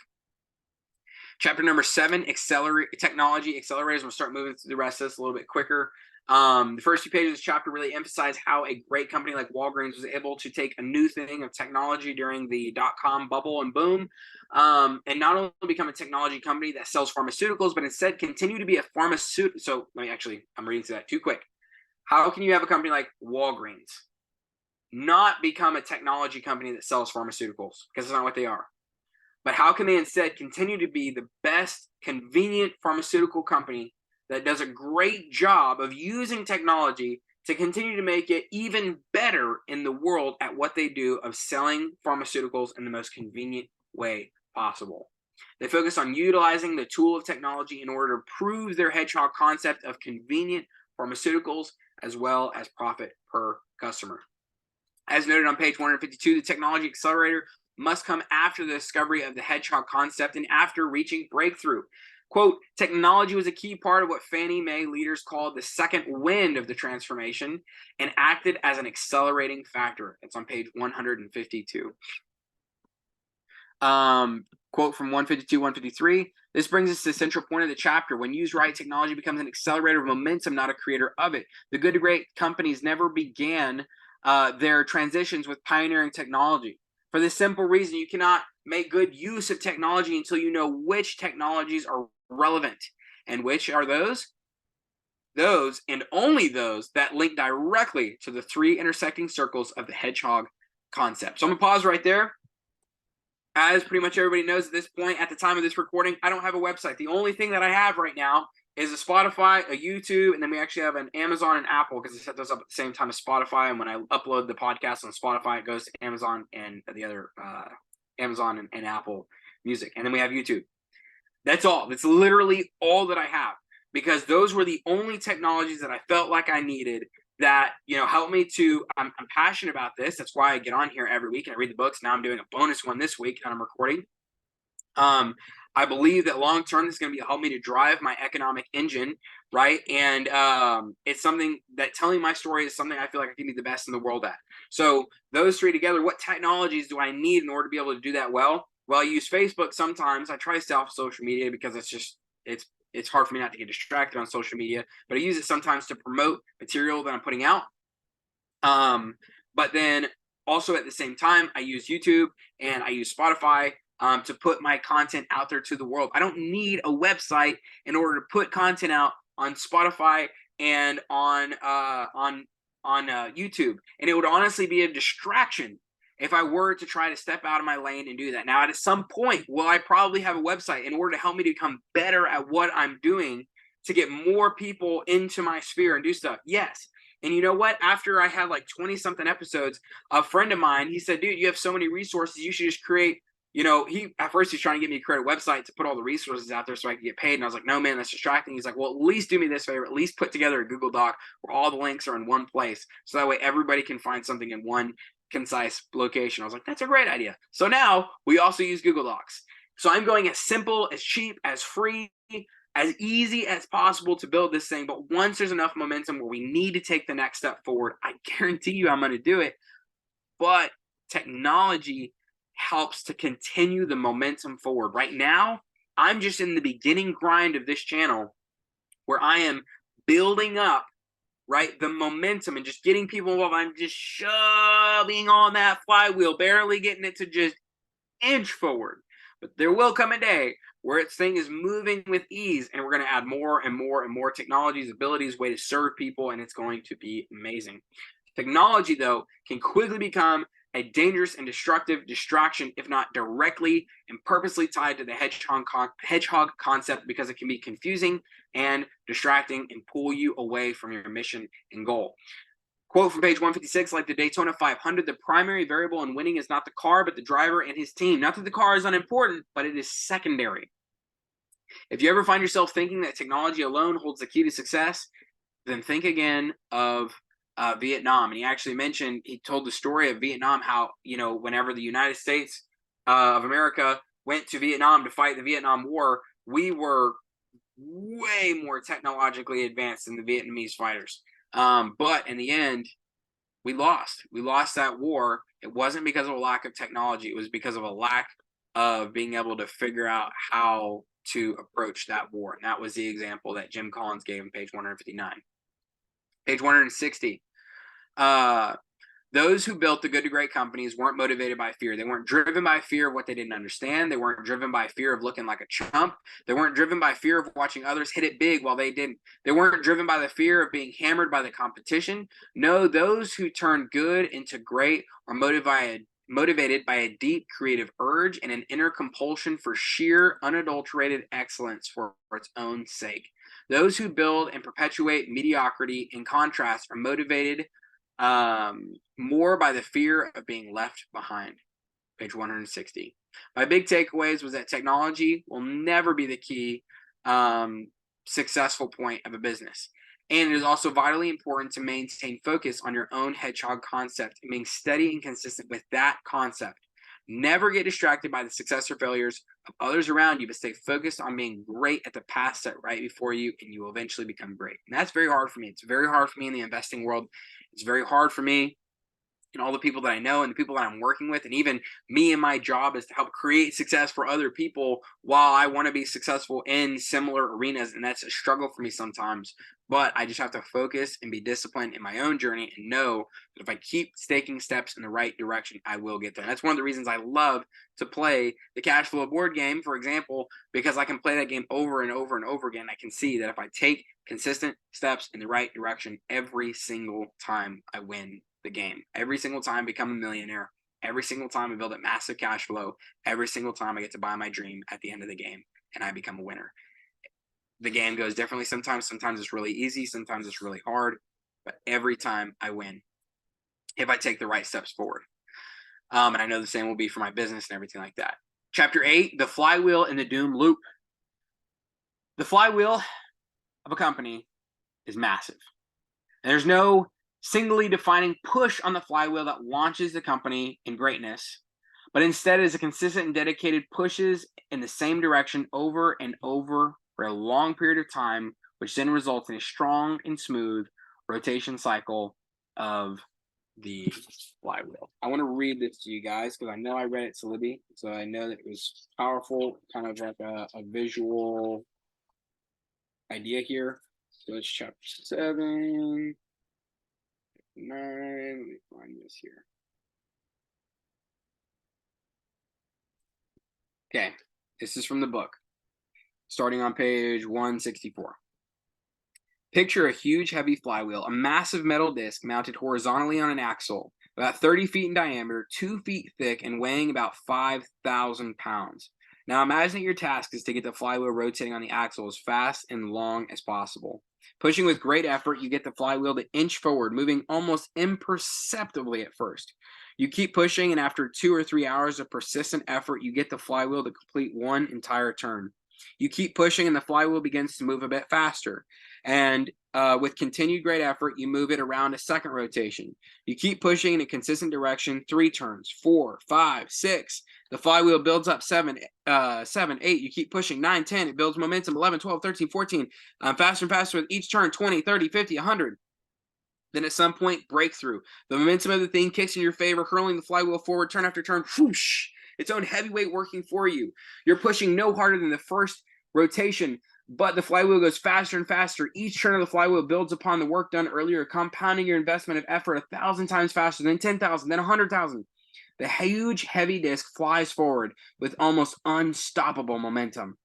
Speaker 1: Chapter number 7, technology accelerators. We'll start moving through the rest of this a little bit quicker. The first few pages of this chapter really emphasize how a great company like Walgreens was able to take a new thing of technology during the dot-com bubble and boom, and not only become a technology company that sells pharmaceuticals, but instead continue to be a pharmaceutical. So I'm reading through that too quick. How can you have a company like Walgreens not become a technology company that sells pharmaceuticals? Because it's not what they are. But how can they instead continue to be the best convenient pharmaceutical company that does a great job of using technology to continue to make it even better in the world at what they do of selling pharmaceuticals in the most convenient way possible? They focus on utilizing the tool of technology in order to prove their hedgehog concept of convenient pharmaceuticals as well as profit per customer. As noted on page 152, the technology accelerator must come after the discovery of the hedgehog concept and after reaching breakthrough. Quote, technology was a key part of what Fannie Mae leaders called the second wind of the transformation and acted as an accelerating factor. It's on page 152. Quote from 152, 153. This brings us to the central point of the chapter. When used right, technology becomes an accelerator of momentum, not a creator of it. The good to great companies never began their transitions with pioneering technology. For the simple reason, you cannot make good use of technology until you know which technologies are relevant. And which are those? Those, and only those, that link directly to the 3 intersecting circles of the hedgehog concept. So I'm going to pause right there. As pretty much everybody knows at this point, at the time of this recording, I don't have a website. The only thing that I have right now is a Spotify, a YouTube, and then we actually have an Amazon and Apple because I set those up at the same time as Spotify. And when I upload the podcast on Spotify, it goes to Amazon and the other Amazon and Apple Music. And then we have YouTube. That's all. That's literally all that I have because those were the only technologies that I felt like I needed that, helped me to, I'm passionate about this. That's why I get on here every week and I read the books. Now I'm doing a bonus one this week that I'm recording. I believe that long term this is going to help me to drive my economic engine, right? And it's something that telling my story is something I feel like I can be the best in the world at. So those 3 together, what technologies do I need in order to be able to do that well? Well, I use Facebook sometimes. I try to stay off social media because it's hard for me not to get distracted on social media, but I use it sometimes to promote material that I'm putting out. But then also at the same time, I use YouTube and I use Spotify to put my content out there to the world. I don't need a website in order to put content out on Spotify and on YouTube. And it would honestly be a distraction if I were to try to step out of my lane and do that. Now, at some point, will I probably have a website in order to help me to become better at what I'm doing to get more people into my sphere and do stuff? Yes. And you know what? After I had like 20 something episodes, a friend of mine, he said, dude, you have so many resources. You should just create, at first he's trying to get me to create a website to put all the resources out there so I can get paid. And I was like, no, man, that's distracting. He's like, well, at least do me this favor. At least put together a Google Doc where all the links are in one place. So that way everybody can find something in one concise location. I was like, that's a great idea. So now we also use Google Docs. So I'm going as simple, as cheap, as free, as easy as possible to build this thing. But once there's enough momentum where we need to take the next step forward, I guarantee you I'm going to do it. But technology helps to continue the momentum forward. Right now, I'm just in the beginning grind of this channel where I am building up, right, the momentum and just getting people involved. I'm just shoving on that flywheel, barely getting it to just inch forward. But there will come a day where this thing is moving with ease and we're going to add more and more and more technologies, abilities, way to serve people, and it's going to be amazing. Technology, though, can quickly become a dangerous and destructive distraction if not directly and purposely tied to the hedgehog concept because it can be confusing and distracting and pull you away from your mission and goal. Quote from page 156, like the Daytona 500, the primary variable in winning is not the car, but the driver and his team. Not that the car is unimportant, but it is secondary. If you ever find yourself thinking that technology alone holds the key to success, then think again of Vietnam. And he told the story of Vietnam, how, whenever the United States of America went to Vietnam to fight the Vietnam War, we were way more technologically advanced than the Vietnamese fighters. But in the end, we lost. We lost that war. It wasn't because of a lack of technology. It was because of a lack of being able to figure out how to approach that war. And that was the example that Jim Collins gave on page 159. Page 160. Those who built the good to great companies weren't motivated by fear. They weren't driven by fear of what they didn't understand. They weren't driven by fear of looking like a chump. They weren't driven by fear of watching others hit it big while they didn't. They weren't driven by the fear of being hammered by the competition. No, those who turn good into great are motivated by a deep creative urge and an inner compulsion for sheer, unadulterated excellence for its own sake. Those who build and perpetuate mediocrity, in contrast, are motivated more by the fear of being left behind. Page 160. My big takeaways was that technology will never be the key successful point of a business. And it is also vitally important to maintain focus on your own hedgehog concept and being steady and consistent with that concept. Never get distracted by the success or failures of others around you, but stay focused on being great at the path set right before you, and you will eventually become great. And that's very hard for me. It's very hard for me in the investing world. It's very hard for me and all the people that I know and the people that I'm working with, and even me and my job is to help create success for other people while I want to be successful in similar arenas. And that's a struggle for me sometimes, but I just have to focus and be disciplined in my own journey and know that if I keep taking steps in the right direction, I will get there. And that's one of the reasons I love to play the cash flow board game, for example, because I can play that game over and over and over again. I can see that if I take consistent steps in the right direction, every single time I win the game, every single time I become a millionaire, every single time I build a massive cash flow, every single time I get to buy my dream at the end of the game and I become a winner. The game goes differently sometimes. Sometimes it's really easy. Sometimes it's really hard. But every time I win, if I take the right steps forward. And I know the same will be for my business and everything like that. Chapter 8, the flywheel and the doom loop. The flywheel of a company is massive. And there's no singly defining push on the flywheel that launches the company in greatness, but instead is a consistent and dedicated pushes in the same direction over and over for a long period of time, which then results in a strong and smooth rotation cycle of the flywheel. I want to read this to you guys because I know I read it to Libby, so I know that it was powerful, kind of like a visual idea here. So it's chapter 7. 9, let me find this here. Okay, this is from the book, starting on page 164. Picture a huge heavy flywheel, a massive metal disc mounted horizontally on an axle, about 30 feet in diameter, 2 feet thick, and weighing about 5,000 pounds. Now imagine that your task is to get the flywheel rotating on the axle as fast and long as possible. Pushing with great effort, you get the flywheel to inch forward, moving almost imperceptibly at first. You keep pushing, and after 2 or 3 hours of persistent effort, you get the flywheel to complete one entire turn. You keep pushing, and the flywheel begins to move a bit faster. And with continued great effort, you move it around a second rotation. You keep pushing in a consistent direction, 3 turns, 4, 5, 6. The flywheel builds up 7, 8. You keep pushing 9, 10. It builds momentum 11, 12, 13, 14. Faster and faster with each turn, 20, 30, 50, 100. Then at some point, breakthrough. The momentum of the thing kicks in your favor, hurling the flywheel forward, turn after turn, whoosh, its own heavyweight working for you. You're pushing no harder than the first rotation, but the flywheel goes faster and faster. Each turn of the flywheel builds upon the work done earlier, compounding your investment of effort 1,000 times faster, then 10,000, then 100,000. The huge, heavy disc flies forward with almost unstoppable momentum.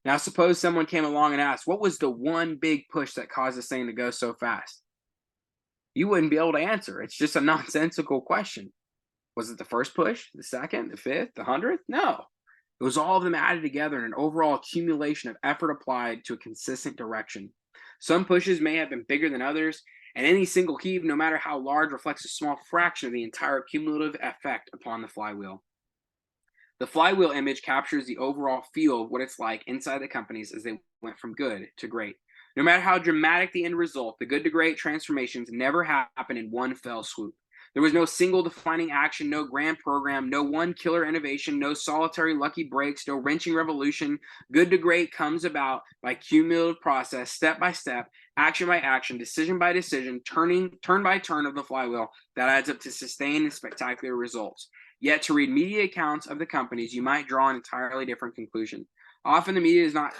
Speaker 1: Now, suppose someone came along and asked, what was the one big push that caused this thing to go so fast? You wouldn't be able to answer. It's just a nonsensical question. Was it the first push, the second, the 5th, the 100th? No. It was all of them added together in an overall accumulation of effort applied to a consistent direction. Some pushes may have been bigger than others, and any single heave, no matter how large, reflects a small fraction of the entire cumulative effect upon the flywheel. The flywheel image captures the overall feel of what it's like inside the companies as they went from good to great. No matter how dramatic the end result, the good to great transformations never happen in one fell swoop. There was no single defining action, no grand program, no one killer innovation, no solitary lucky breaks, no wrenching revolution. Good to great comes about by cumulative process, step by step, action by action, decision by decision, turn by turn of the flywheel that adds up to sustained and spectacular results. Yet to read media accounts of the companies, you might draw an entirely different conclusion. Often the media does not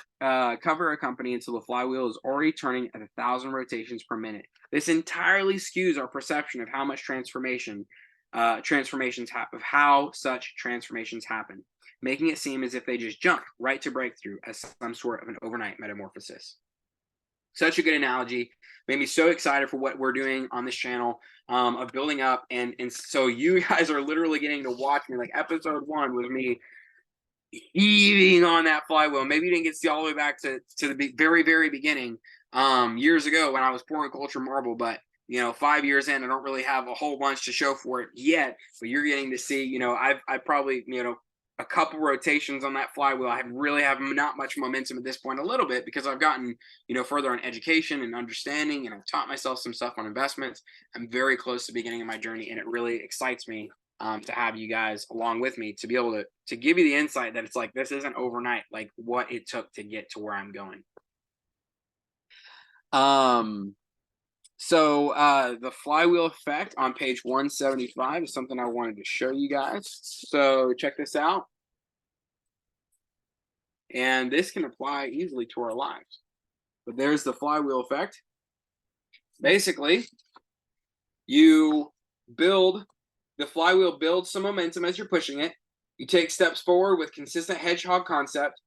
Speaker 1: cover a company until the flywheel is already turning at 1,000 rotations per minute. This entirely skews our perception of how much transformations of how such transformations happen, making it seem as if they just jump right to breakthrough as some sort of an overnight metamorphosis. Such a good analogy. Made me so excited for what we're doing on this channel, of building up. And so you guys are literally getting to watch me. Like episode 1 was me heaving on that flywheel. Maybe you didn't get to see all the way back to the very, very beginning, years ago when I was pouring culture marble. But 5 years in, I don't really have a whole bunch to show for it yet. But you're getting to see. I've probably a couple rotations on that flywheel. I really have not much momentum at this point, a little bit, because I've gotten further on education and understanding, and I've taught myself some stuff on investments. I'm very close to the beginning of my journey, and it really excites me to have you guys along with me, to be able to give you the insight that it's like this isn't overnight, like what it took to get to where I'm going. So the flywheel effect on page 175 is something I wanted to show you guys. So check this out. And this can apply easily to our lives. But there's the flywheel effect. Basically, the flywheel builds some momentum as you're pushing it. You take steps forward with consistent hedgehog concept.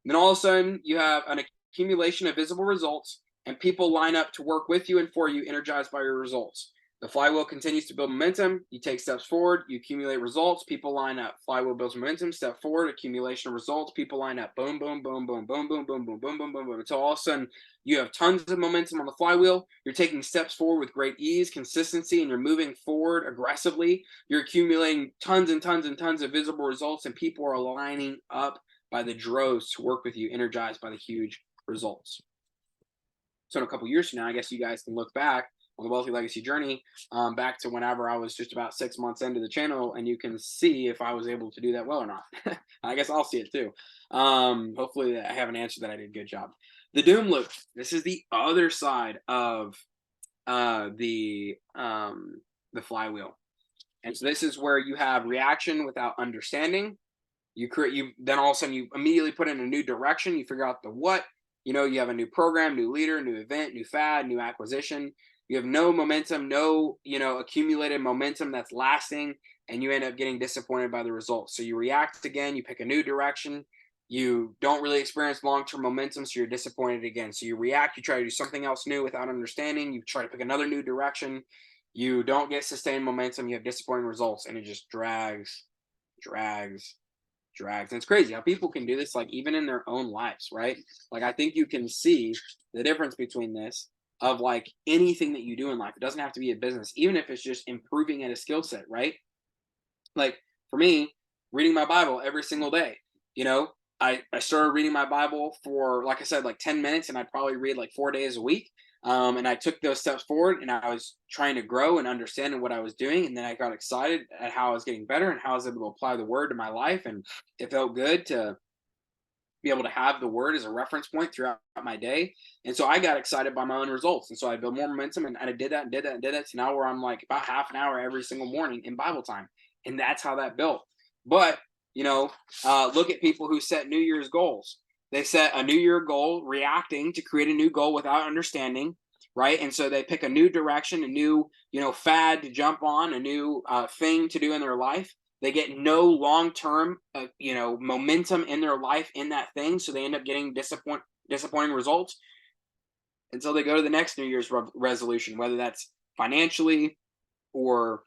Speaker 1: And then all of a sudden, you have an accumulation of visible results, and people line up to work with you and for you, energized by your results. The flywheel continues to build momentum. You take steps forward, you accumulate results, people line up. Flywheel builds momentum, step forward, accumulation of results, people line up. Boom, boom, boom, boom, boom, boom, boom, boom, boom, boom, boom, boom. Until all of a sudden you have tons of momentum on the flywheel. You're taking steps forward with great ease, consistency, and you're moving forward aggressively. You're accumulating tons and tons and tons of visible results, and people are lining up by the droves to work with you, energized by the huge results. So in a couple years from now, I guess you guys can look back on the Wealthy Legacy journey, back to whenever I was just about 6 months into the channel, and you can see if I was able to do that well or not. I guess I'll see it too. Hopefully I have an answer that I did a good job. The doom loop. This is the other side of the flywheel. And so this is where you have reaction without understanding. Then all of a sudden you immediately put in a new direction. You figure out the what. You have a new program, new leader, new event, new fad, new acquisition. You have no momentum, no, accumulated momentum that's lasting, and you end up getting disappointed by the results. So you react again, you pick a new direction. You don't really experience long-term momentum, so you're disappointed again. So you react, you try to do something else new without understanding. You try to pick another new direction. You don't get sustained momentum. You have disappointing results, and it just drags. And it's crazy how people can do this, like even in their own lives, right? Like I think you can see the difference between this of like anything that you do in life. It doesn't have to be a business, even if it's just improving at a skill set, right? Like for me, reading my Bible every single day, I started reading my Bible for, like I said, like 10 minutes, and I'd probably read like 4 days a week. And I took those steps forward, and I was trying to grow and understand what I was doing. And then I got excited at how I was getting better and how I was able to apply the word to my life. And it felt good to be able to have the word as a reference point throughout my day. And so I got excited by my own results. And so I built more momentum, and I did that and did that and did that to now where I'm like about half an hour every single morning in Bible time. And that's how that built. But, look at people who set New Year's goals. They set a New Year goal, reacting to create a new goal without understanding, right? And so they pick a new direction, a new, fad to jump on, a new thing to do in their life. They get no long-term, momentum in their life in that thing, so they end up getting disappointing results until they go to the next New Year's resolution, whether that's financially or,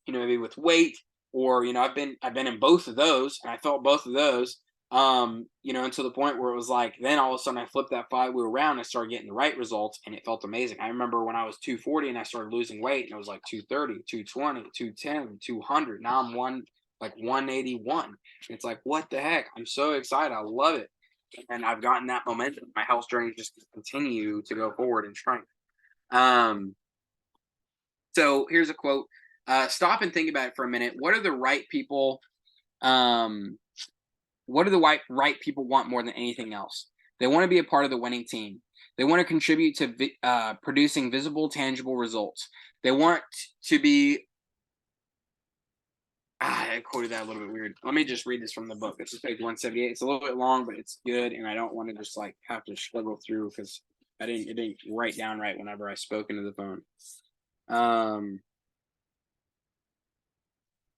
Speaker 1: maybe with weight, or I've been in both of those, and I felt both of those, until the point where it was like, then all of a sudden I flipped that flywheel around, I started getting the right results, and it felt amazing. I remember when I was 240 and I started losing weight, and it was like 230, 220, 210, 200. Now I'm 181. It's like, what the heck? I'm so excited. I love it. And I've gotten that momentum. My health journey just continue to go forward in strength. So here's a quote. Stop and think about it for a minute. What are the right people? What do the right people want more than anything else? They want to be a part of the winning team. They want to contribute to producing visible, tangible results. They want to be I quoted that a little bit weird. Let me just read this from the book. This is page 178. It's a little bit long, but it's good, and I don't want to just like have to struggle through because it didn't write down right whenever I spoke into the phone. Is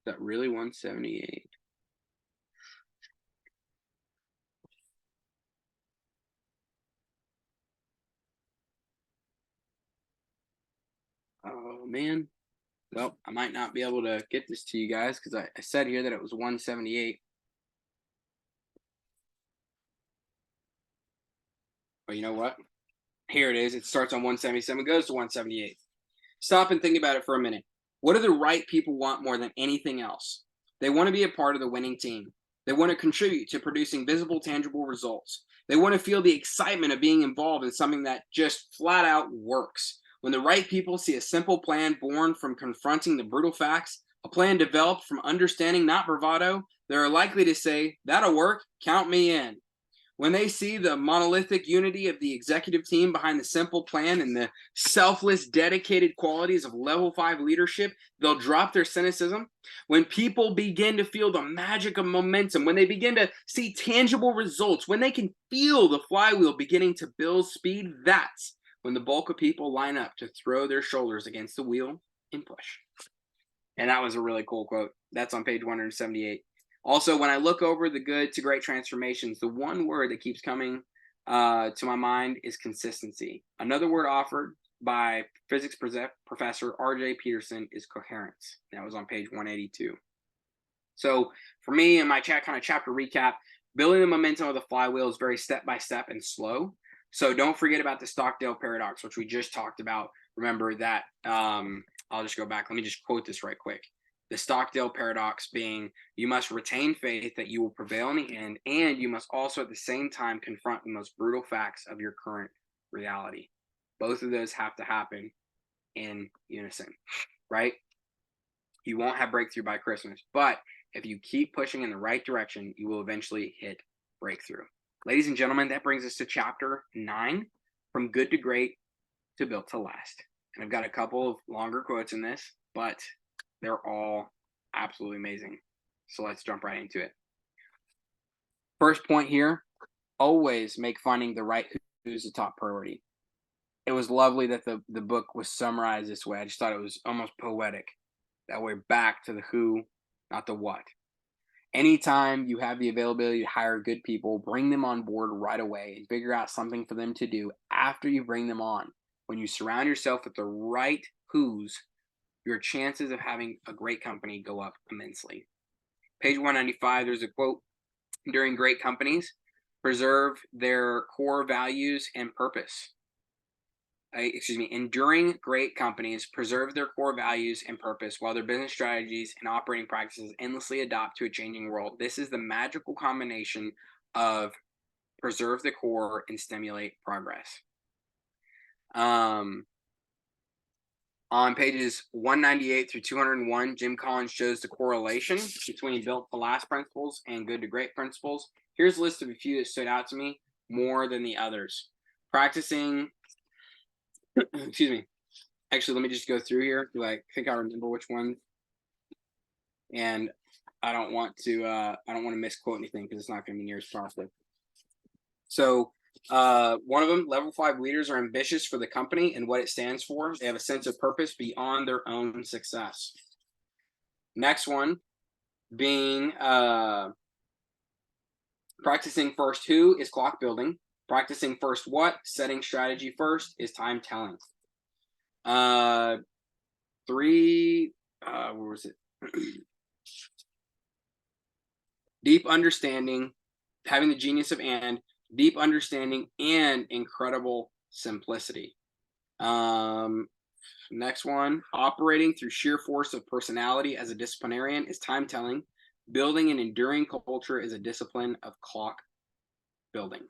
Speaker 1: that really 178? Oh man. Well, I might not be able to get this to you guys because I said here that it was 178. But you know what? Here it is. It starts on 177, goes to 178. Stop and think about it for a minute. What do the right people want more than anything else? They want to be a part of the winning team. They want to contribute to producing visible, tangible results. They want to feel the excitement of being involved in something that just flat out works. When the right people see a simple plan born from confronting the brutal facts, a plan developed from understanding, not bravado, they are likely to say, "That'll work, count me in." When they see the monolithic unity of the executive team behind the simple plan and the selfless, dedicated qualities of level 5 leadership, they'll drop their cynicism. When people begin to feel the magic of momentum, when they begin to see tangible results, when they can feel the flywheel beginning to build speed, that's when the bulk of people line up to throw their shoulders against the wheel and push. And that was a really cool quote. That's on page 178. Also, when I look over the good to great transformations, the one word that keeps coming to my mind is consistency. Another word offered by physics professor R.J. Peterson is coherence. That was on page 182. So for me, in my kind of chapter recap, building the momentum of the flywheel is very step by step and slow. So don't forget about the Stockdale paradox, which we just talked about. Remember that. I'll just go back. Let me just quote this right quick. The Stockdale paradox being, you must retain faith that you will prevail in the end, and you must also at the same time confront the most brutal facts of your current reality. Both of those have to happen in unison, right? You won't have breakthrough by Christmas, but if you keep pushing in the right direction, you will eventually hit breakthrough. Ladies and gentlemen, that brings us to chapter 9, From Good to Great to Built to Last. And I've got a couple of longer quotes in this, but they're all absolutely amazing. So let's jump right into it. First point here, always make finding the right who's the top priority. It was lovely that the book was summarized this way. I just thought it was almost poetic. That we're back to the who, not the what. Anytime you have the availability to hire good people, bring them on board right away and figure out something for them to do after you bring them on. When you surround yourself with the right who's, your chances of having a great company go up immensely. Page 195, there's a quote, during great companies, preserve their core values and purpose. Enduring great companies preserve their core values and purpose while their business strategies and operating practices endlessly adapt to a changing world. This is the magical combination of preserve the core and stimulate progress. On pages 198 through 201, Jim Collins shows the correlation between built to last principles and good to great principles. Here's a list of a few that stood out to me more than the others. Practicing excuse me. Actually, let me just go through here because I think I remember which one. And I don't want to misquote anything because it's not going to be near as positive. So one of them, level 5 leaders are ambitious for the company and what it stands for. They have a sense of purpose beyond their own success. Next one being practicing first who is clock building. Practicing first what, setting strategy first is time telling. 3, where was it? Deep understanding, having the genius of and, deep understanding, and incredible simplicity. Next one, operating through sheer force of personality as a disciplinarian is time telling. Building an enduring culture is a discipline of clock building.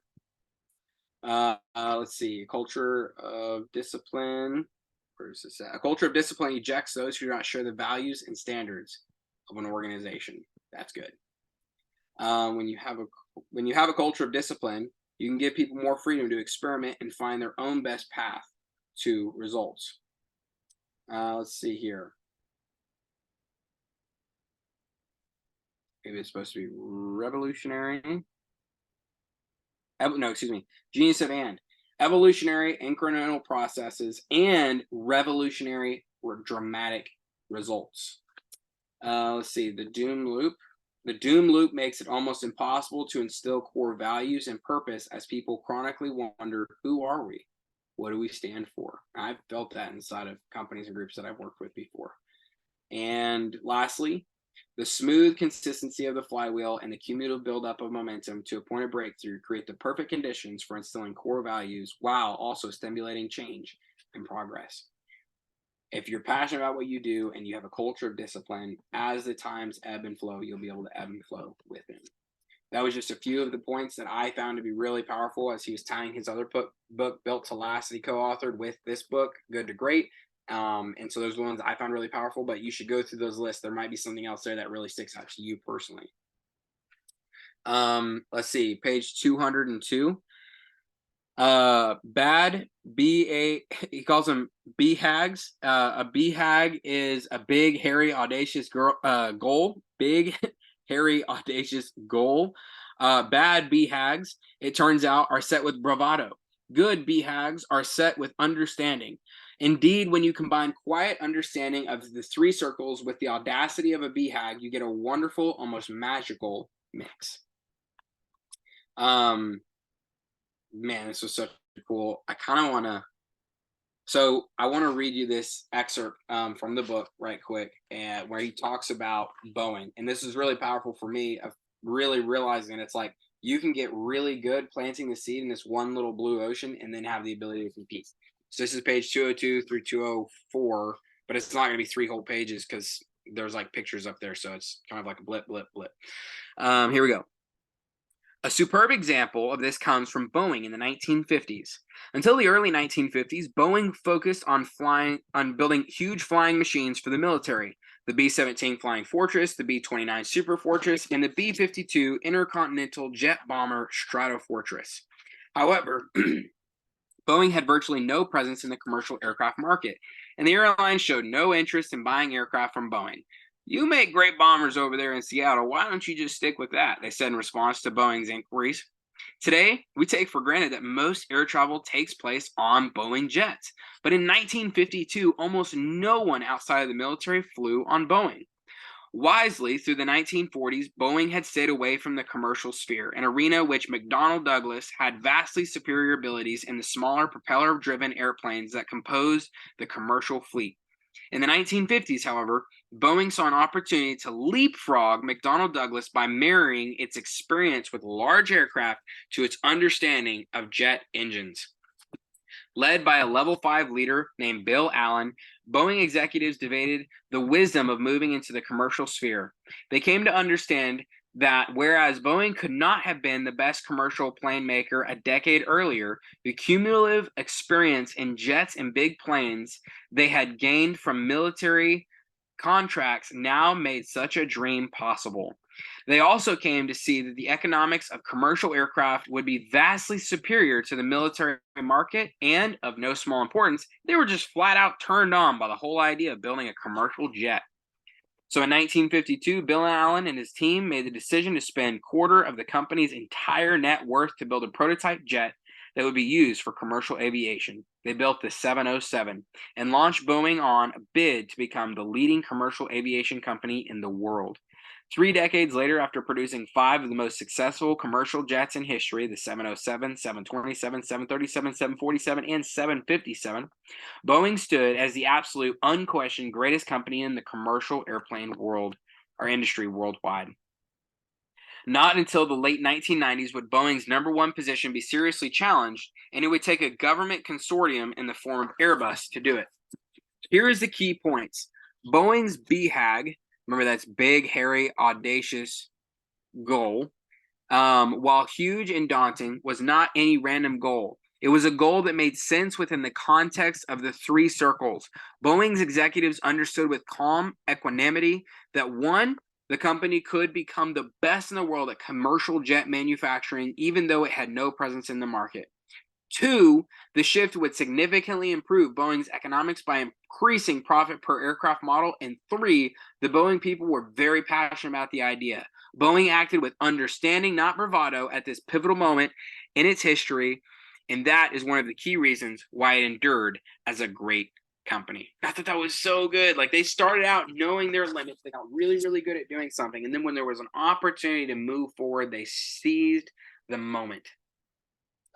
Speaker 1: Let's see, culture of discipline. Where's this at? A culture of discipline ejects those who do not share the values and standards of an organization. That's good. When you have a culture of discipline, you can give people more freedom to experiment and find their own best path to results. Let's see here. maybe it's supposed to be revolutionary. No, excuse me. Genius of and. Evolutionary incremental processes and revolutionary or dramatic results. Let's see. The doom loop. The doom loop makes it almost impossible to instill core values and purpose as people chronically wonder, who are we? What do we stand for? I've felt that inside of companies and groups that I've worked with before. And lastly, the smooth consistency of the flywheel and the cumulative buildup of momentum to a point of breakthrough create the perfect conditions for instilling core values while also stimulating change and progress. If you're passionate about what you do and you have a culture of discipline, as the times ebb and flow, you'll be able to ebb and flow with them. That was just a few of the points that I found to be really powerful as he was tying his other book, Built to Last, that he co-authored with this book, Good to Great. And so those are the ones I found really powerful, but you should go through those lists. There might be something else there that really sticks out to you personally. Let's see, page 202. Bad he calls them BHAGs. A BHAG is a big, hairy, audacious goal. Big, hairy, audacious goal. Bad BHAGs, it turns out, are set with bravado. Good BHAGs are set with understanding. Indeed, when you combine quiet understanding of the three circles with the audacity of a BHAG, you get a wonderful, almost magical mix. Man, this was so cool. I want to read you this excerpt from the book right quick, and where he talks about Boeing. And this is really powerful for me of really realizing it's like you can get really good planting the seed in this one little blue ocean and then have the ability to compete. So this is page 202 through 204, but it's not going to be 3 whole pages because there's like pictures up there. So it's kind of like a blip. Here we go. A superb example of this comes from Boeing in the 1950s. Until the early 1950s, Boeing focused on building huge flying machines for the military. The B-17 Flying Fortress, the B-29 Super Fortress, and the B-52 Intercontinental Jet Bomber Stratofortress. However, Boeing had virtually no presence in the commercial aircraft market, and the airline showed no interest in buying aircraft from Boeing. You make great bombers over there in Seattle. Why don't you just stick with that? They said in response to Boeing's inquiries. Today, we take for granted that most air travel takes place on Boeing jets. But in 1952, almost no one outside of the military flew on Boeing. Wisely, through the 1940s, Boeing had stayed away from the commercial sphere, an arena which McDonnell Douglas had vastly superior abilities in the smaller propeller-driven airplanes that composed the commercial fleet. In the 1950s, however, Boeing saw an opportunity to leapfrog McDonnell Douglas by marrying its experience with large aircraft to its understanding of jet engines. Led by a level 5 leader named Bill Allen, Boeing executives debated the wisdom of moving into the commercial sphere. They came to understand that whereas Boeing could not have been the best commercial plane maker a decade earlier, the cumulative experience in jets and big planes they had gained from military contracts now made such a dream possible. They also came to see that the economics of commercial aircraft would be vastly superior to the military market, and of no small importance, they were just flat out turned on by the whole idea of building a commercial jet. So in 1952, Bill Allen and his team made the decision to spend quarter of the company's entire net worth to build a prototype jet that would be used for commercial aviation. They built the 707 and launched Boeing on a bid to become the leading commercial aviation company in the world. 3 decades later, after producing 5 of the most successful commercial jets in history, the 707, 727, 737, 747, and 757, Boeing stood as the absolute unquestioned greatest company in the commercial airplane world, or industry worldwide. Not until the late 1990s would Boeing's number one position be seriously challenged, and it would take a government consortium in the form of Airbus to do it. Here is the key points. Boeing's BHAG, remember that's big, hairy, audacious goal, while huge and daunting, was not any random goal. It was a goal that made sense within the context of the 3 circles. Boeing's executives understood with calm equanimity that 1, the company could become the best in the world at commercial jet manufacturing, even though it had no presence in the market. 2, the shift would significantly improve Boeing's economics by increasing profit per aircraft model. And 3, the Boeing people were very passionate about the idea. Boeing acted with understanding, not bravado, at this pivotal moment in its history, and that is one of the key reasons why it endured as a great company. I thought that was so good. Like, they started out knowing their limits, they got really, really good at doing something, and then when there was an opportunity to move forward, they seized the moment.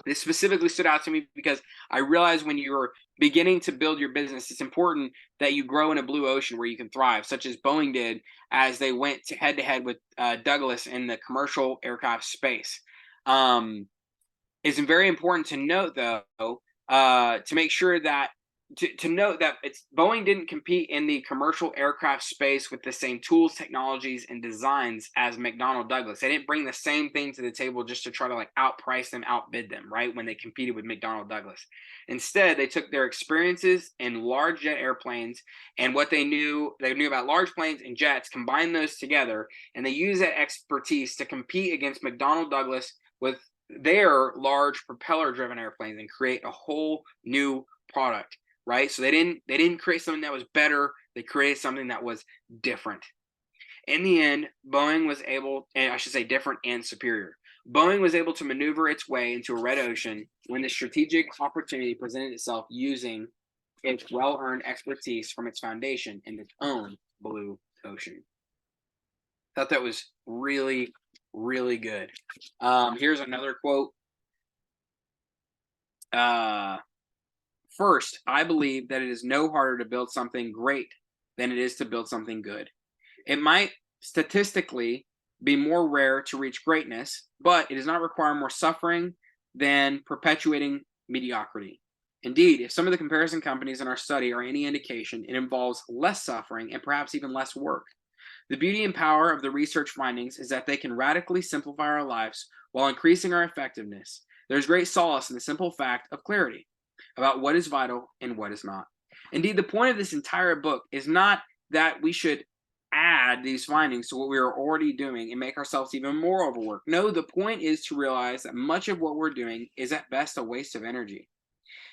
Speaker 1: This specifically stood out to me because I realized when you're beginning to build your business, it's important that you grow in a blue ocean where you can thrive, such as Boeing did as they went to head with Douglas in the commercial aircraft space. It's very important to note, though, to make sure that to note that it's Boeing didn't compete in the commercial aircraft space with the same tools, technologies, and designs as McDonnell Douglas. They didn't bring the same thing to the table just to try to like outprice them, outbid them, right? When they competed with McDonnell Douglas. Instead, they took their experiences in large jet airplanes and what they knew about large planes and jets, combined those together, and they used that expertise to compete against McDonnell Douglas with their large propeller driven airplanes and create a whole new product, right? So they didn't create something that was better, they created something that was different. In the end, Boeing was able, and I should say different and superior. Boeing was able to maneuver its way into a red ocean when the strategic opportunity presented itself, using its well-earned expertise from its foundation in its own blue ocean. Thought that was really, really good. Here's another quote. First, I believe that it is no harder to build something great than it is to build something good. It might statistically be more rare to reach greatness, but it does not require more suffering than perpetuating mediocrity. Indeed, if some of the comparison companies in our study are any indication, it involves less suffering and perhaps even less work. The beauty and power of the research findings is that they can radically simplify our lives while increasing our effectiveness. There's great solace in the simple fact of clarity about what is vital and what is not. Indeed, the point of this entire book is not that we should add these findings to what we are already doing and make ourselves even more overworked. No, the point is to realize that much of what we're doing is at best a waste of energy.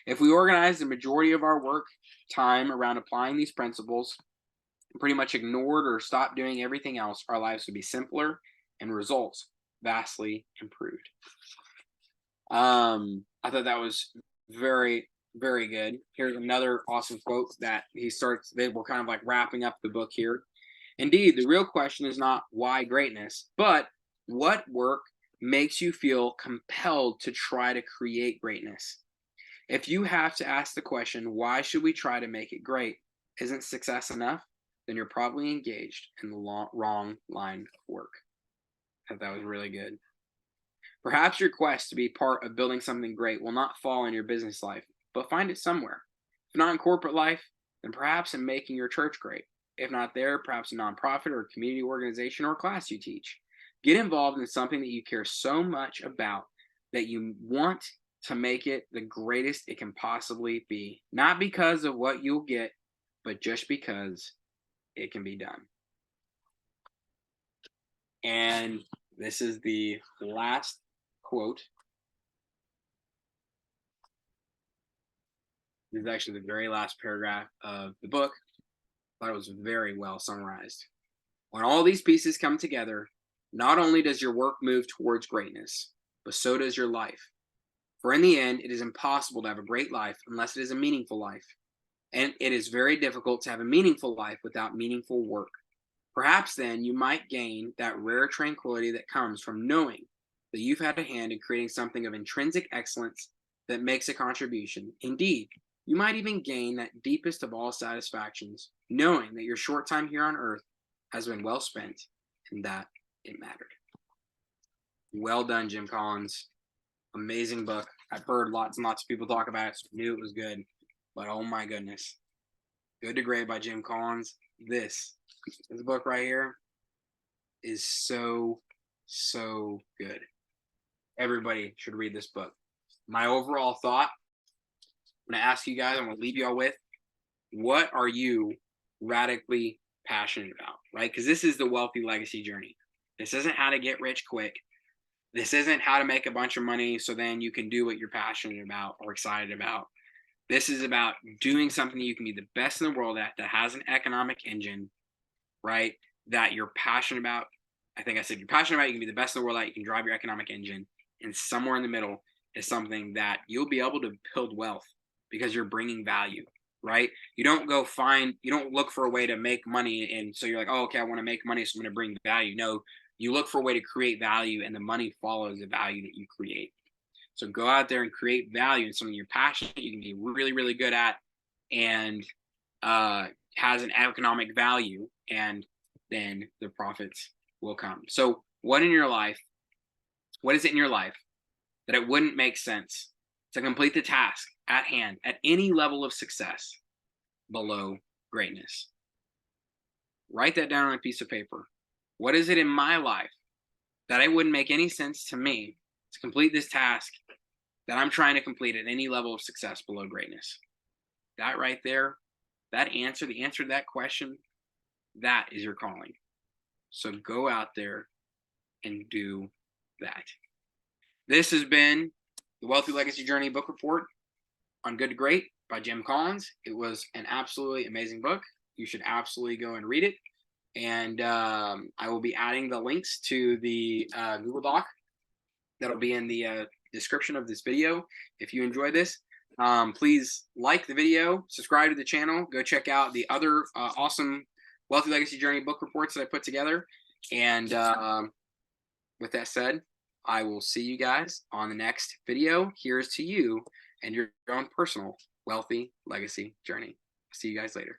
Speaker 1: If we organize the majority of our work time around applying these principles, pretty much ignored or stopped doing everything else, our lives would be simpler and results vastly improved. I thought that was very, very good. Here's another awesome quote that he starts. We're kind of like wrapping up the book here. Indeed, the real question is not why greatness, but what work makes you feel compelled to try to create greatness. If you have to ask the question, why should we try to make it great? Isn't success enough? Then you're probably engaged in the wrong line of work. I thought that was really good. Perhaps your quest to be part of building something great will not fall in your business life, but find it somewhere. If not in corporate life, then perhaps in making your church great. If not there, perhaps a nonprofit or a community organization or class you teach. Get involved in something that you care so much about that you want to make it the greatest it can possibly be. Not because of what you'll get, but just because it can be done. And this is the last quote. This is actually the very last paragraph of the book. I thought it was very well summarized. When all these pieces come together, not only does your work move towards greatness, but so does your life. For in the end, it is impossible to have a great life unless it is a meaningful life. And it is very difficult to have a meaningful life without meaningful work. Perhaps then you might gain that rare tranquility that comes from knowing that you've had a hand in creating something of intrinsic excellence that makes a contribution. Indeed, you might even gain that deepest of all satisfactions, knowing that your short time here on earth has been well spent and that it mattered. Well done, Jim Collins. Amazing book. I've heard lots and lots of people talk about it, so I knew it was good. But oh my goodness. Good to Great by Jim Collins. This book right here is so, so good. Everybody should read this book. My overall thought, I'm going to ask you guys, I'm going to leave you all with, what are you radically passionate about, right? Because this is the wealthy legacy journey. This isn't how to get rich quick. This isn't how to make a bunch of money so then you can do what you're passionate about or excited about. This is about doing something you can be the best in the world at, that has an economic engine, right? That you're passionate about, I think I said you're passionate about it, you can be the best in the world at it, you can drive your economic engine, and somewhere in the middle is something that you'll be able to build wealth because you're bringing value, right? You don't you don't look for a way to make money. And so you're like, oh, okay, I want to make money, so I'm going to bring value. No, you look for a way to create value, and the money follows the value that you create. So go out there and create value in something you're passionate, you can be really, really good at, and has an economic value, and then the profits will come. So, what is it in your life that it wouldn't make sense to complete the task at hand at any level of success below greatness? Write that down on a piece of paper. What is it in my life that it wouldn't make any sense to me to complete this task that I'm trying to complete at any level of success below greatness? That right there, the answer to that question, that is your calling. So go out there and do that. This has been the Wealthy Legacy Journey book report on Good to Great by Jim Collins. It was an absolutely amazing book. You should absolutely go and read it. And I will be adding the links to the Google Doc that'll be in the description of this video. If you enjoy this, please like the video, subscribe to the channel, go check out the other awesome Wealthy Legacy Journey book reports that I put together. And with that said, I will see you guys on the next video. Here's to you and your own personal wealthy legacy journey. See you guys later.